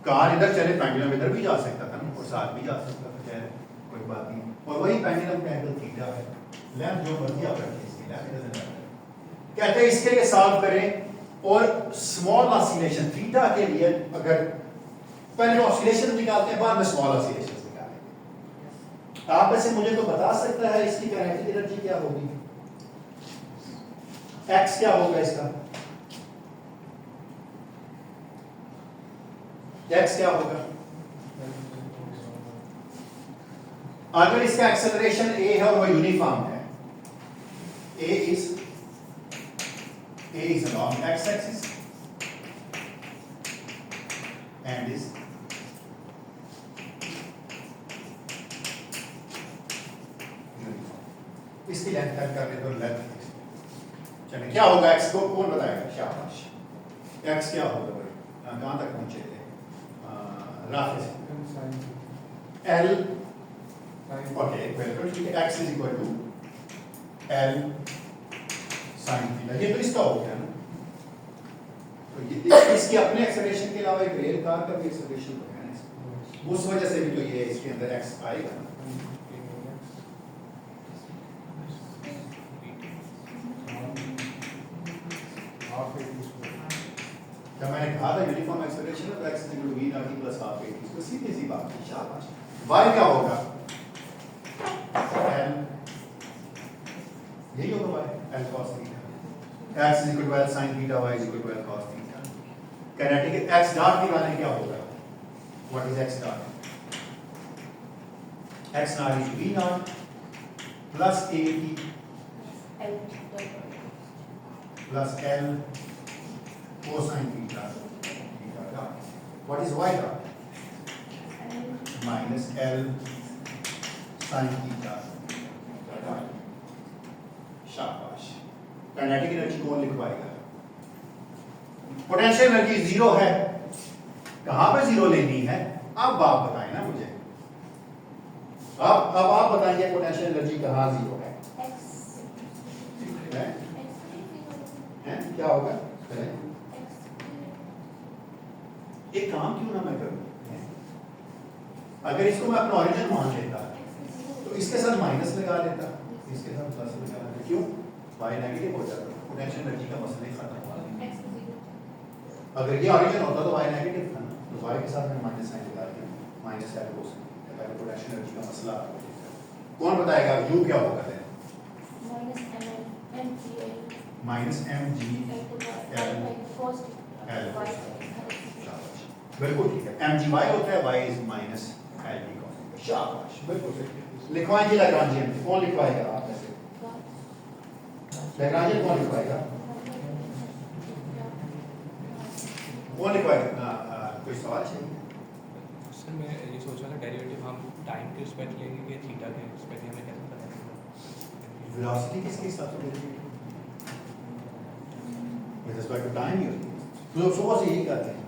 कार इधर चले पेंडुलम इधर भी जा सकता था ना, और साथ भी जा सकता था, खैर कोई बात नहीं। और वही पेंडुलम का एंगल थीटा है, लेंथ जो मर्जी आप रखें इसकी लेंथ इधर नहीं। कहते हैं इसके लिए सॉल्व करें और स्मॉल ऑसिलेशन थीटा के लिए अगर पहले ऑसिलेशन निकालते हैं, बाद में स्मॉल ऑसिलेशन निकालेंगे। आप में से मुझे तो बता सकता है इसकी काइनेटिक एनर्जी क्या होगी, एक्स क्या होगा इसका, एक्स क्या होगा? अगर इसका एक्सेलरेशन ए है और वो यूनिफॉर्म है, a is along x axis and is uniform। इसकी लेंथ तक कर दे तो लेंथ चलिए क्या होगा, x को कौन बताएगा? शाबाश, x क्या होगा भाई, कहां तक पहुंचे थे? राफिज l, ओके बिल्कुल ठीक है, x is equal to l sine theta. ये तो इसका हो गया ना, तो ये इसके अपने एक्सेलरेशन के अलावा एक रेल कार का भी एक्सेलरेशन तो है ना, उस वजह से भी तो ये इसके अंदर x आएगा ना। जब मैंने कहा था यूनिफॉर्म एक्सेलरेशन तो x equal to v not plus half a, तो सीधी सी बात है। शाबाश, y क्या होगा? l, यही होगा y, l cos theta. x is equal to l sin theta, y is equal to l cos theta। Kinetic x dot निकालने क्या होगा? What is x dot? x naught is v naught plus a t plus l cosine theta theta dot. What is y dot? Minus l sine theta theta dot. शाबाश। काइनेटिक एनर्जी कौन लिखवाएगा? पोटेंशियल एनर्जी जीरो है, कहां पे जीरो लेनी है अब आप बताएं ना मुझे। अब आप बताइए पोटेंशियल एनर्जी कहां जीरो है? हैं? क्या होगा? एक काम क्यों ना मैं करूं, अगर इसको मैं अपना ओरिजिन मान लेता तो इसके साथ माइनस लगा लेता, इसके साथ प्लस लगा लेता। क्यों? वाई नेगेटिव हो जाता, पोटेंशियल एनर्जी का मसला ही खत्म हुआ। अगर ये ओरिजिन होता तो वाई नेगेटिव था ना, तो वाई के साथ मैं माइनस साइन लगा दिया, माइनस एल कोस पहले पोटेंशियल एनर्जी का मसला। कौन बताएगा यू क्या होगा? माइनस एम जी एल बिल्कुल ठीक है। एम जी वाई होता है, y is minus l d cos. शाबाश, बिल्कुल सही। लिखवाएंगे लैग्रांजियन, कौन लिखवाएगा आप में से? लैग्रांजियन कौन लिखवाएगा? कौन लिखवाएगा? कोई सवाल चाहिए? सर मैं ये सोच रहा था डेरिवेटिव हम टाइम के रिस्पेक्ट लेंगे कि थीटा के रिस्पेक्ट हमें कैसे पता चलेगा? वेलोसिटी किसके हिसाब से derivative with respect to time ही होती है, तो सुबह से यही करते हैं।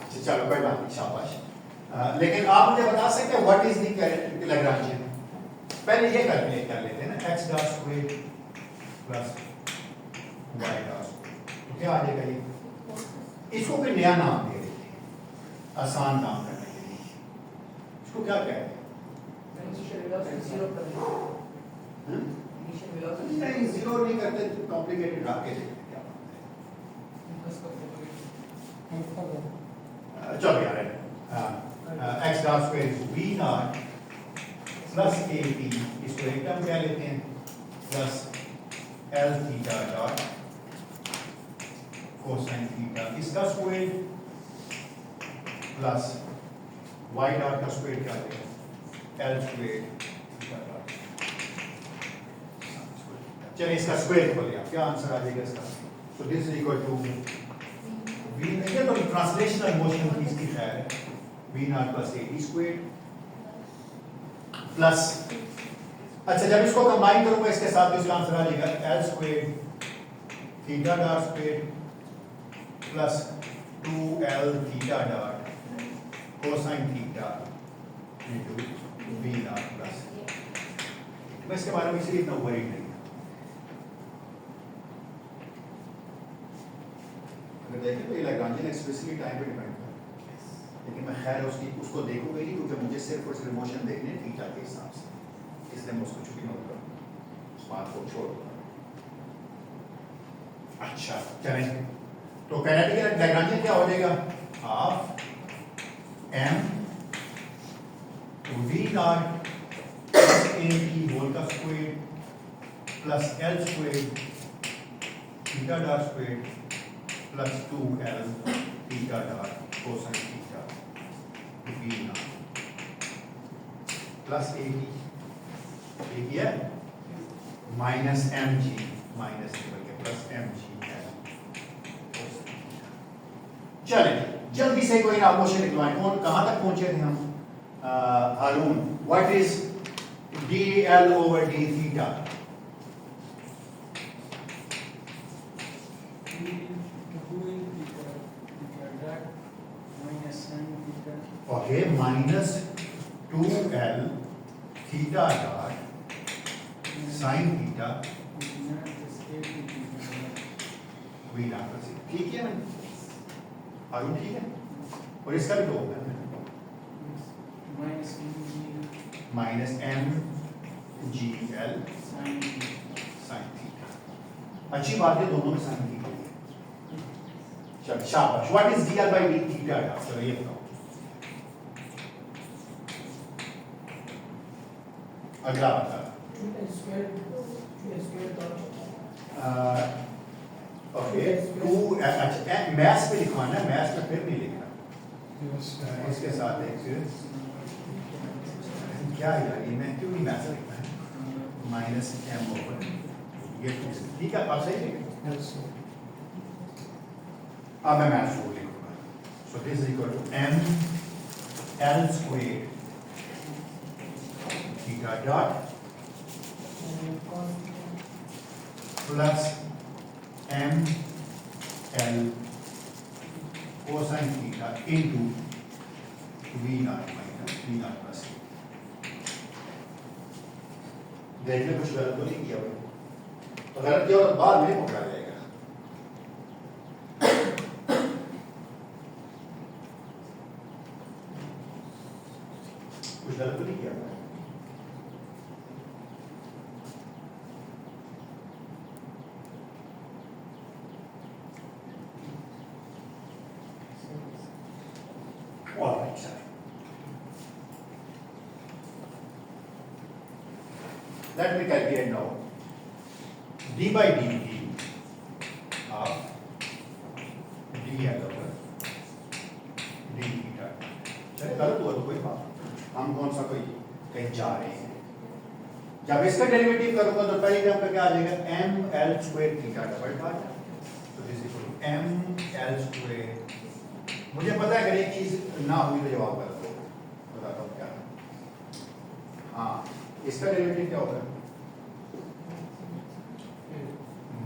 अच्छा चलो कोई बात नहीं, शाबाश। लेकिन आप मुझे बता सकते हैं व्हाट इज द लैग्रांजियन? पहले ये कैलकुलेट कर लेते हैं ना, x dot square plus y dot square, तो क्या आ जाएगा ये? इसको कोई नया नाम दे देते हैं आसान काम करने के लिए। इसको क्या कहते हैं? नहीं जीरो नहीं करते, कॉम्प्लिकेटेड रख के देखते हैं क्या। चलो यार, x dot square is v not plus a t, इसको एक टर्म क्या लेते हैं, plus l theta dot cosine theta, इसका स्क्वायर प्लस y डॉट का स्क्वायर क्या लेते हैं, l स्क्वायर थीटा डॉट। चलिए इसका स्क्वायर खोलिए, आप क्या आंसर आ जाएगा इसका? So this is equal to v, ये तो ट्रांसलेशनल मोशन की इसकी खैर है, v not plus a t square plus, अच्छा जब इसको कंबाइन करूंगा इसके साथ तो इसका आंसर आ जाएगा l square theta dot square plus 2l theta dot cosine theta into v not plus. मैं इसके बारे में इसलिए इतना वरीड नहीं। अगर देखें तो ये लैग्रांजियन एक्सप्रेसिवली टाइम पे डिपेंड करता है, लेकिन मैं खैर उसको देखूंगा ही क्योंकि मुझे सिर्फ और सिर्फ मोशन देखने थीटा के हिसाब से, इसलिए मैं उसको छुट्टी नोट करूँ, उस बात को छोड़ दूंगा। अच्छा चलें, तो काइनेटिक लैग्रांजियन क्या हो जाएगा? Half m v not plus a t whole का square plus l square theta dot square plus 2l theta dot cosine theta v not plus a t, एक है minus mg minus plus mg l। चलें जल्दी से कोई ना क्वेश्चन निकलवाएं। कौन कहां तक पहुंचे थे हम? Haroon, what is dl over d theta? Okay, minus 2l theta dot sine theta v dot. ठीक है ना हारून, ठीक है? और इसका भी तो होगा minus m g l sine theta. अच्छी बात है, दोनों में साइन थीटा है। चल शाबाश। What is dl by d theta? चलो ये बताओ। अगला बता। ओके, टू अच्छा मैथ्स पे लिखवाना है, मैथ्स में फिर नहीं लिखना। इसके साथ एक क्या यार, ये मैं क्यों नहीं मैथ्स लिखना है? माइनस m ओवर ये ठीक है, आप सही है। Yes, sir. अब मैं मैथ्स रूल लिखूंगा। So this is equal to m l square theta dot plus m l cosine theta into v naught minus v not plus देखिए कुछ गलत तो नहीं किया भाई, तो गलत किया तो बाद में पकड़ा जाएगा। कुछ गलत तो नहीं किया मैंने? All right, sir. Let me calculate now. D by dt of dl over d theta. चलिए गलत हुआ तो कोई बात नहीं, हम कौन सा कोई कहीं जा रहे हैं। जब इसका डेरिवेटिव करूंगा तो पहली टर्म पे क्या आ जाएगा, m l square theta double dot, तो this is equal to m l square. मुझे पता है अगर एक चीज ना हुई तो जवाब गलत होगा, बताता हूँ क्या है। हाँ, इसका डेरिवेटिव क्या होगा,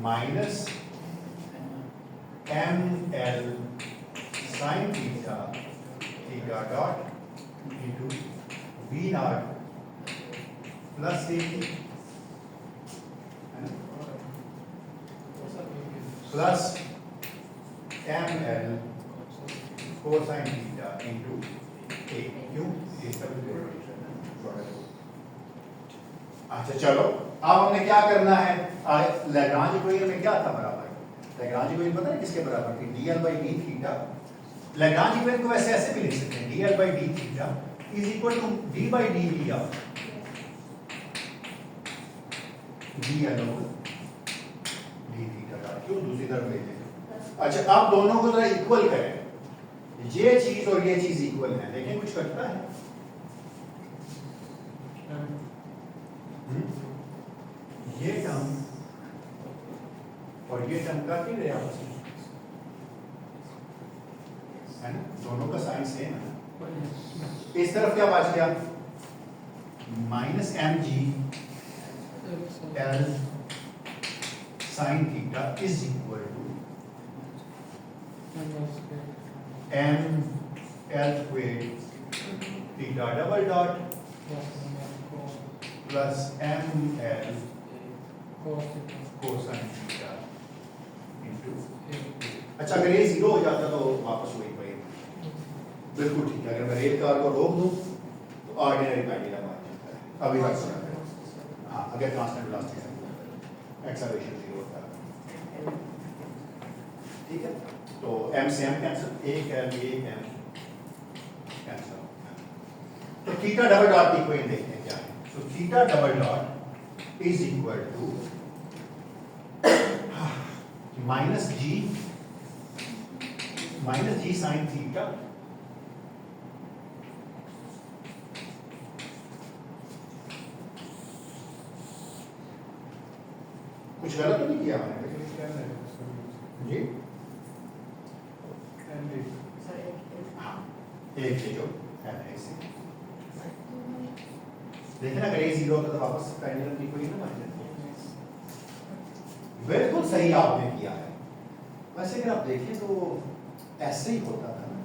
minus m l sine theta theta dot into v not plus a plus m l cosine theta into a, क्यों इसका भी डेरिवेटिव। अच्छा चलो, अब हमने क्या करना है, लैग्रांज इक्वेशन में क्या था बराबर, लैग्रांज इक्वेशन पता है किसके बराबर थी, dl by d theta. Lagrange equation को वैसे ऐसे भी लिख सकते हैं, dl by d theta is equal to d by dv of dl over d theta का, क्यों दूसरी तरफ ले लें। अच्छा, आप दोनों को जरा इक्वल करें, ये चीज और ये चीज इक्वल है, लेकिन कुछ करता है। ये टर्म और ये टर्म का नहीं रहे आपस में, है ना, दोनों का साइन सेम है। इस तरफ क्या बच गया, minus m g l sine theta is equal to m l square theta double dot plus m l cosine theta into. अच्छा, अगर ये जीरो हो जाता तो वापस वही पे, बिल्कुल ठीक है। अगर मैं रेल कार को रोक दूं तो ऑर्डिनरी पेंडुलम आ जाता है, अभी तक सुना है। हाँ, अगर कांस्टेंट वेलोसिटी है, एक्सेलरेशन जीरो होता है, ठीक है। तो m से m कैंसिल, एक m कैंसिल। तो थीटा डबल डॉट की इक्वेशन देखते हैं क्या है। So theta double dot is equal to minus g sin theta कुछ गलत तो नहीं किया मैंने जी। हाँ, एक जो है ऐसे, लेकिन अगर ये जीरो होता तो वापस पेंडुलम की कोई ना बन जाती। बिल्कुल सही आपने किया है। वैसे अगर आप देखें तो ऐसे ही होता था ना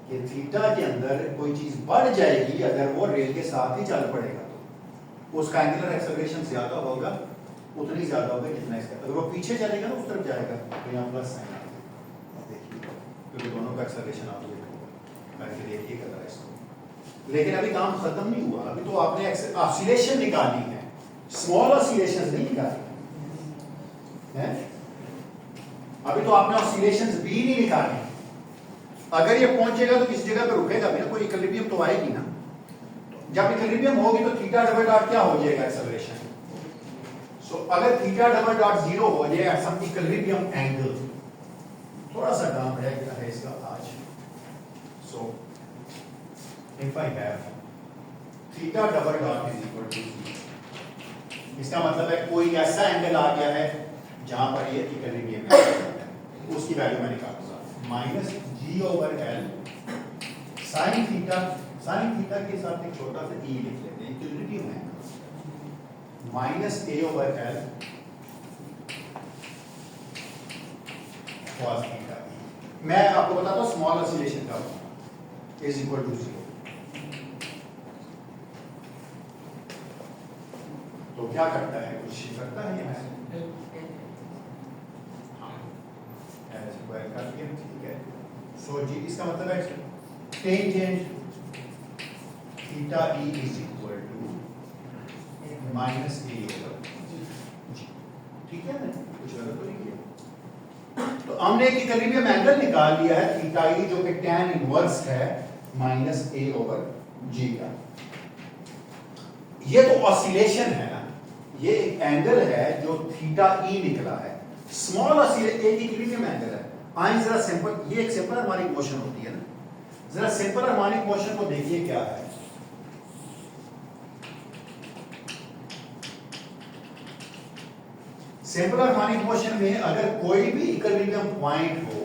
कि थीटा के अंदर कोई चीज बढ़ जाएगी, अगर वो रेल के साथ ही चल पड़ेगा तो उसका एंगुलर एक्सेलरेशन ज्यादा होगा, उतनी ज्यादा होगा जितना इसका। अगर वो पीछे चलेगा ना उस तरफ जाएगा तो यहाँ प्लस साइन आ जाएगा, देखिए, क्योंकि दोनों का एक्सेलरेशन आप करके देखिएगा जरा इसको। लेकिन अभी काम खत्म नहीं हुआ, अभी तो आपने ऑसिलेशन निकाली है, स्मॉल ऑसिलेशंस नहीं निकाली है, अभी तो आपने ऑसिलेशंस भी नहीं निकाली। अगर ये पहुंचेगा तो किसी जगह पे रुकेगा भी ना, कोई इक्विलिब्रियम तो आएगी ना। जब इक्विलिब्रियम होगी तो थीटा डबल डॉट क्या हो जाएगा, एक्सेलरेशन। सो अगर थीटा डबल डॉट जीरो हो जाएगा, सम इक्विलिब्रियम एंगल, थोड़ा सा काम है इसका आज। सो if I have theta double dot is equal to इसका मतलब है कोई ऐसा एंगल आ गया है जहां पर ये इक्विलिब्रियम है, उसकी वैल्यू मैं निकालूंगा minus g over l sine theta के साथ एक छोटा सा ई लिख लेते हैं, इक्विलिब्रियम है, minus a over l cos theta. मैं आपको बताता हूं स्मॉल ऑसिलेशन का इज इक्वल टू 0। तो क्या करता है, कुछ करता है ये स्क्वायर कर दिया, ठीक है। सो जी इसका मतलब है tangent theta e is equal to minus a over g, ठीक है ना, कुछ गलत तो नहीं किया। तो हमने एक इक्विलिब्रियम एंगल निकाल लिया है थीटा ई जो कि tan इनवर्स है माइनस ए ओवर जी का। ये तो ऑसिलेशन है ना, ये एक एंगल है जो थीटा ई निकला है, स्मॉल ऑसिलेशन एक इक्विलिब्रियम एंगल है। आइए जरा सिंपल, ये एक सिंपल हार्मोनिक मोशन होती है ना, जरा सिंपल हार्मोनिक मोशन को देखिए क्या है। सिंपल हार्मोनिक मोशन में अगर कोई भी इक्विलिब्रियम पॉइंट हो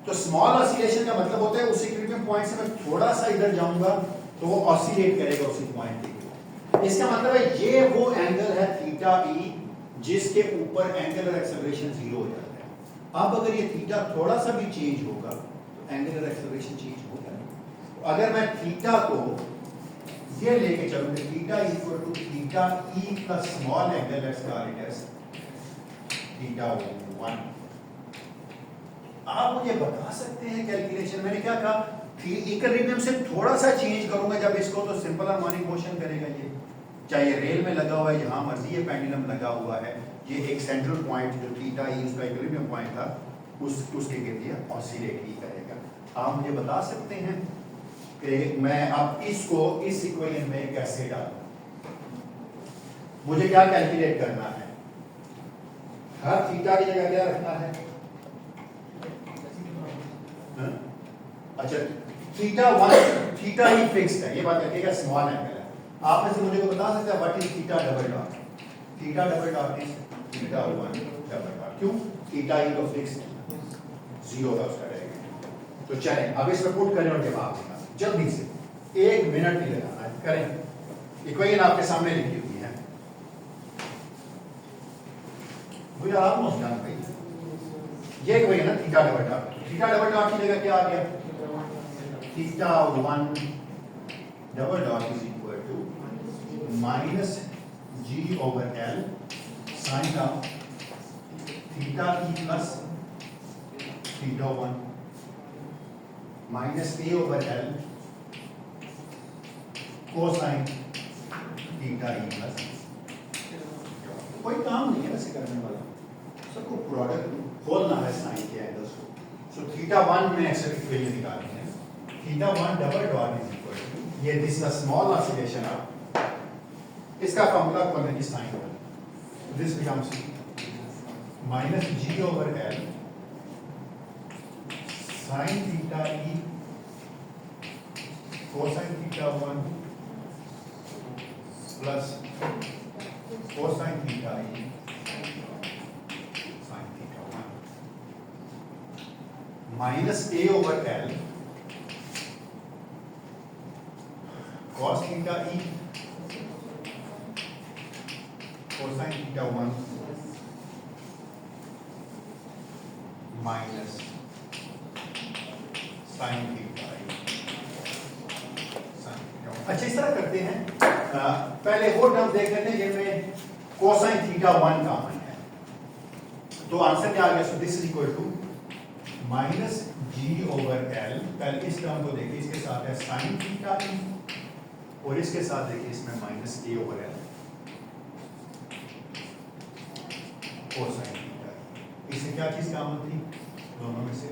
तो स्मॉल ऑसिलेशन का मतलब होता है उस इक्विलिब्रियम पॉइंट से मैं थोड़ा सा इधर जाऊंगा तो वो ऑसिलेट करेगा उसी पॉइंट पे। इसका मतलब है ये वो एंगल है थीटा ई जिसके ऊपर एंगुलर एक्सेलरेशन 0 हो जाता है। अब अगर ये थीटा थोड़ा सा भी चेंज होगा तो एंगुलर एक्सेलरेशन चेंज होगा। तो अगर मैं थीटा को ये लेके चलूंगा theta equal to theta e plus small angle let's call it as theta 1। आप मुझे बता सकते हैं कैलकुलेशन, मैंने क्या कहा इक्विलिब्रियम से थोड़ा सा चेंज करूंगा जब इसको तो सिंपल हार्मोनिक मोशन करेगा ये, चाहे रेल में लगा हुआ है जहां मर्जी ये पेंडुलम लगा हुआ है, ये एक सेंट्रल पॉइंट जो थीटा ई उसका इक्विलिब्रियम पॉइंट था उसके गिर्द ये ऑसिलेट ही करेगा। आप मुझे बता सकते हैं कि मैं अब इसको इस इक्वेशन में कैसे डालूं, मुझे क्या कैलकुलेट करना है, हर थीटा की जगह क्या रखना है, अच्छा थीटा ही फिक्स्ड है, ये बात रखिएगा स्मॉल एंगल है। आप में से मुझे को बता सकते हैं what is theta double dot, theta double dot is theta 1 double dot, क्यों थीटा ही तो फिक्स्ड 0 है उसका डायरेक्ट। तो चलें अब इसमें पुट करें और जवाब देना जल्दी से, 1 मिनट नहीं लगाना है, करें। इक्वेशन आपके सामने लिखी हुई है, वी आर ऑलमोस्ट डन भाई। ये इक्वेशन है theta double dot, theta double dot की जगह क्या आ गया, theta 1 double dot is equal to minus g over l sine of theta e plus theta 1 minus a over l cosine theta e plus. कोई काम नहीं है वैसे करने वाला, सबको प्रोडक्ट खोलना है साइन के एंगल्स को। सो थीटा 1 में एक्चुअली इक्वेशन निकालनी है, theta 1 double dot is equal to ये this the small oscillation of, इसका फॉर्मूला खोलने की साइन होगा, this becomes minus g over l sine theta e cosine theta 1 plus cosine theta e sine theta 1 minus a over l cos theta e cosine theta 1 minus sine theta e sine theta 1। अच्छा इस तरह करते हैं, पहले वो टर्म देख लेते हैं जिनमें कोसाइन थीटा 1 कॉमन है। तो आंसर क्या आ गया, so this is equal to minus g over l, पहले इस टर्म को देखिए, इसके साथ है साइन थीटा ई और इसके साथ देखिए इसमें minus a over l cosine theta. इससे क्या चीज कॉमन थी दोनों में से,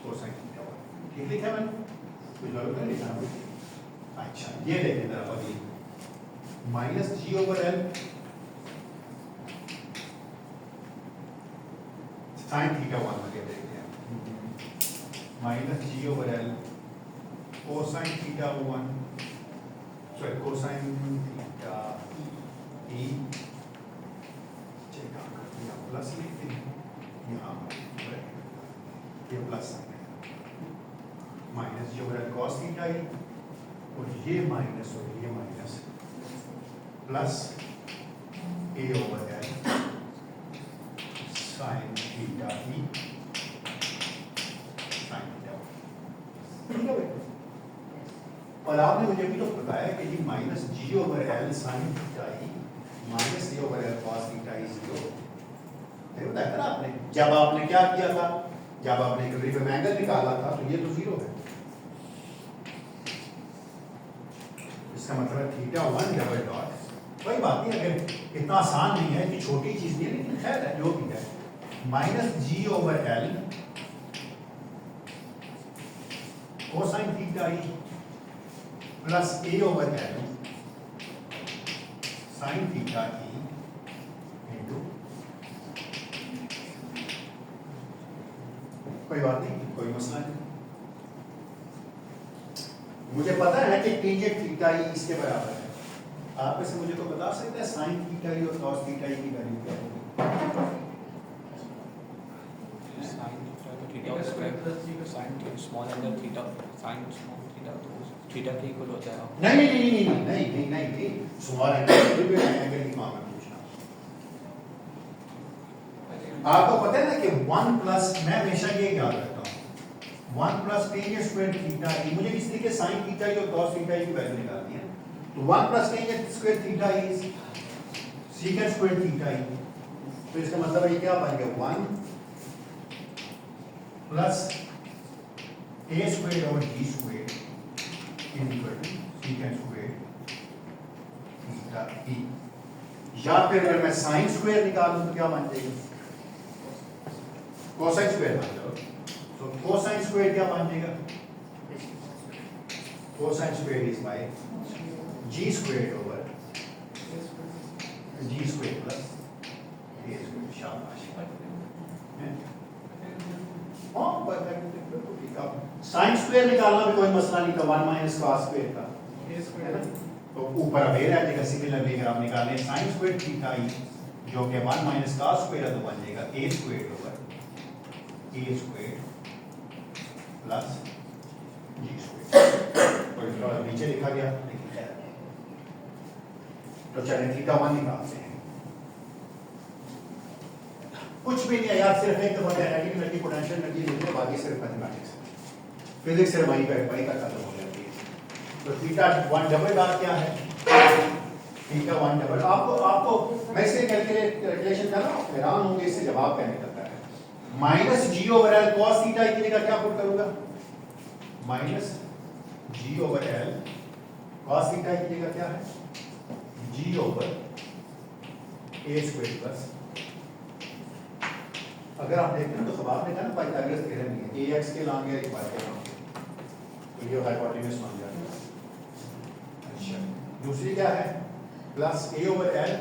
कोसाइन थीटा 1। ठीक लिखा मैंने, कुछ गलत नहीं लिखा। अच्छा ये देखें जरा अगली, minus g over l sine theta 1 में देखते हैं, minus g over l cosine theta 1 sorry cosine theta e check कर दिया प्लस लिखते हैं यहाँ ये प्लस साइन है माइनस जो है कॉस थीटा ई और ये minus plus a over l sine theta e sine theta ठीक है भाई। और आपने मुझे भी तो बताया कि जी minus g over l sine theta E minus a over L cos theta E zero बताया था ना आपने। जब आपने क्या किया था, जब आपने इक्विलिब्रियम एंगल निकाला था तो ये तो जीरो है। इसका मतलब है थीटा वन डबल डॉट कोई बात नहीं, अगर इतना आसान नहीं है कि छोटी चीज नहीं है, लेकिन खैर है जो भी है minus g over l cosine theta e plus a over l sine theta e into कोई बात नहीं, कोई मसला नहीं। मुझे पता है कि टेंजेंट थीटा ई इसके बराबर है। आप में से मुझे तो बता सकते हैं साइन थीटा ई और कॉस थीटा ई की वैल्यू क्या होगी? साइन थीटा तो theta square sine theta small angle theta sine small theta तो थीटा के इक्वल होता है। नहीं स्मॉल एंगल की मामला पूछना। आपको पता है ना कि 1 प्लस, मैं हमेशा ये याद रखता हूँ 1 प्लस टेंजेंट स्क्वायर थीटा ई, मुझे किस तरीके साइन थीटा ई और कॉस थीटा ई की वैल्यू निकालनी है। तो 1 plus tangent square theta e secant square theta e, तो इसका मतलब है ये क्या बन गया 1 plus a square over d square equal to secant square theta e. या फिर अगर मैं साइन स्क्वायर निकालूं तो क्या बन जाएगा कोसाइन स्क्वायर बन जाएगा। तो कोसाइन स्क्वायर क्या बन जाएगा? Cosine square is by g square over g square plus a square. शाबाश। हाँ परफेक्ट। साइन स्क्वायर निकालना भी कोई मसला नहीं था 1 माइनस कॉस स्क्वायर का, तो ऊपर अब ए रह जाएगा। सिमिलरली अगर आप निकालें साइन स्क्वायर थीटा ई जो कि 1 माइनस कॉस स्क्वायर है तो बन जाएगा ए स्क्वायर ओवर ए स्क्वायर प्लस जी स्क्वायर। और थोड़ा नीचे लिखा गया लेकिन खैर, तो चलें थीटा 1 निकालते हैं। कुछ भी नहीं है यार, सिर्फ एक दफा काइनेटिक एनर्जी पोटेंशियल एनर्जी लिख लो, बाकी सिर्फ मैथमेटिक्स फिजिक्स से वहीं का खत्म हो जाती है। तो थीटा 1 डबल डॉट क्या है? थीटा 1 डबल आपको मैं इसे कैलकुलेशन कर रहा हूँ, हैरान होंगे इससे जवाब क्या निकलता है। Minus g over L cos theta की जगह क्या पुट करूंगा? Minus g over L cos theta की जगह क्या है? जी ओवर ए स्क्वायर प्लस, अगर आप देखते हैं तो सब आपने कहा ना पाइथागोरस थ्योरम नहीं है, ax के लॉन्ग है y के लॉन्ग, तो ये हाइपोटेन्यूज बन जाता है। अच्छा दूसरी क्या है? Plus a over l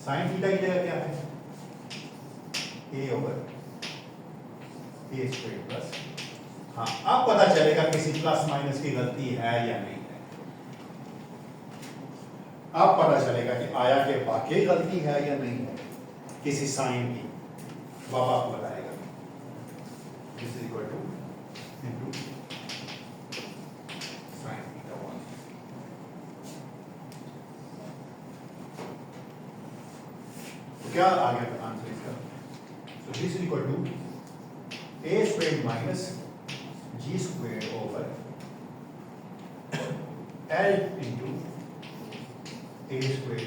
sine theta की जगह क्या है? a over a square plus, हाँ अब पता चलेगा किसी प्लस माइनस की गलती है या नहीं है। अब पता चलेगा कि आया कि वाकई गलती है या नहीं है किसी साइन की, बाबा आपको बताएगा। This is equal to into sine theta 1। तो क्या आ गया आंसर इसका? So this is equal to a square minus g square over l into a square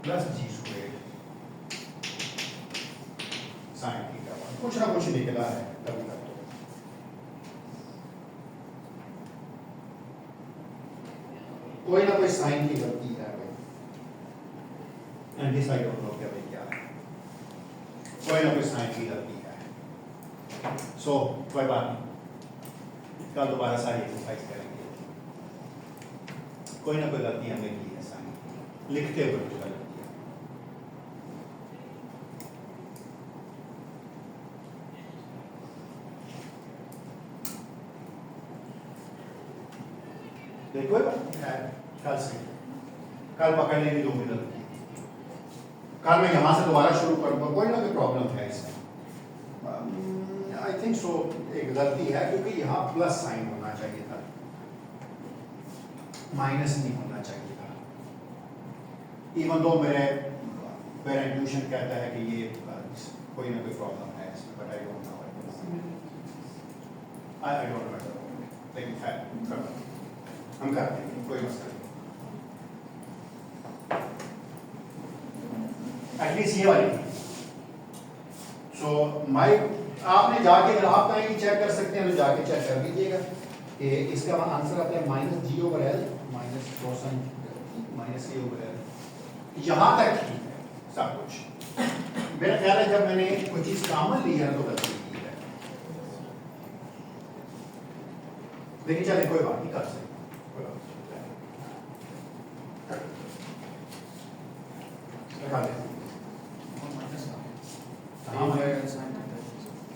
plus g square sine theta 1। कुछ ना कुछ निकला है कभी तक। तो कोई ना कोई साइन की गलती है भाई, अनडिसाइड हो लोग क्या भाई क्या है, कोई ना कोई साइन की गलती है। सो कोई बात नहीं, कल दोबारा सारी एक्सरसाइज करेंगे। कोई ना कोई गलती हमें की है साइन लिखते हुए कुछ गलती है। देखो कल से कल पकड़ लेंगे जो भी गलती कल मैं यहाँ से दोबारा शुरू करूँगा कोई ना कोई प्रॉब्लम है इसमें आई थिंक सो एक गलती है क्योंकि यहाँ प्लस साइन होना चाहिए था माइनस नहीं होना चाहिए था इवन दो मेरा इंट्यूशन कहता है कि ये कोई ना कोई प्रॉब्लम है इसमें but I don't know I don't know लेकिन है हम करते हैं कोई मसला नहीं एटलीस्ट ये वाली सो माई आपने जाके अगर आप कहीं चेक कर सकते हैं तो जाके चेक कर लीजिएगा कि इसका आंसर आता है minus g over l minus cosine minus a over l यहाँ तक ठीक है सब कुछ मेरा ख्याल है जब मैंने कोई चीज कॉमन ली है तो गलती की है लेकिन चले कोई बात नहीं कर सकते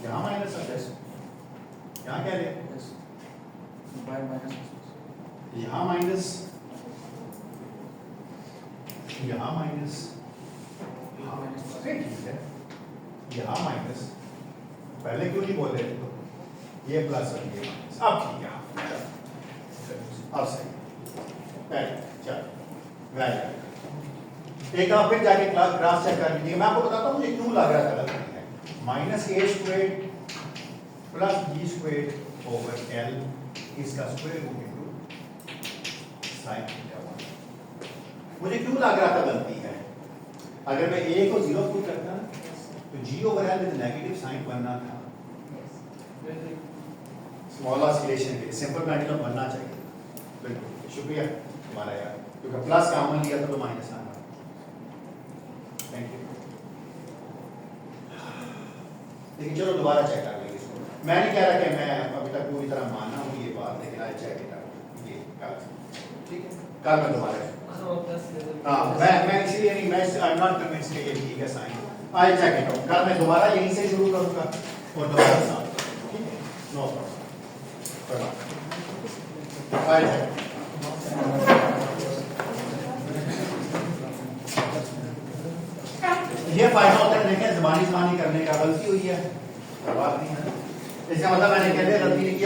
यहाँ माइनस यहाँ क्या है यहाँ माइनस यहाँ माइनस ठीक है यहाँ माइनस पहले क्यों नहीं बोल रहे थे तो ये प्लस और ये माइनस अब ठीक है अब सही चलो वेरी एक बार फिर जाके क्लास चेक कर लीजिए मैं आपको बताता हूँ मुझे क्यों लग रहा था गलती है minus a square plus g square over l इसका square root into sine theta मुझे क्यों लग रहा था गलती है अगर मैं ए को जीरो पुट करता तो g over l with negative sign बनना था स्मॉल ऑसिलेशन के सिंपल पेंडुलम बनना चाहिए बिल्कुल शुक्रिया तुम्हारा यार क्योंकि प्लस कॉमन लिया था तो माइनस आना थैंक यू लेकिन चलो दोबारा चेक कर लेंगे इसको मैं नहीं कह रहा कि मैं अभी तक पूरी तरह माना हूँ ये बात लेकिन आज चेक इट आउट ये कल ठीक है कल मैं दोबारा हाँ मैं इसीलिए नहीं मैं आई एम नॉट कन्विंस्ड कि ये ठीक है sine I check it out कल मैं दोबारा यहीं से शुरू करूंगा और दोबारा साथ ठीक है नो प्रॉब्लम आई चेक ये फायदा होता है देखें ज़बानी करने का गलती हुई है बात नहीं है इसका मतलब मैंने कहते गलती नहीं किया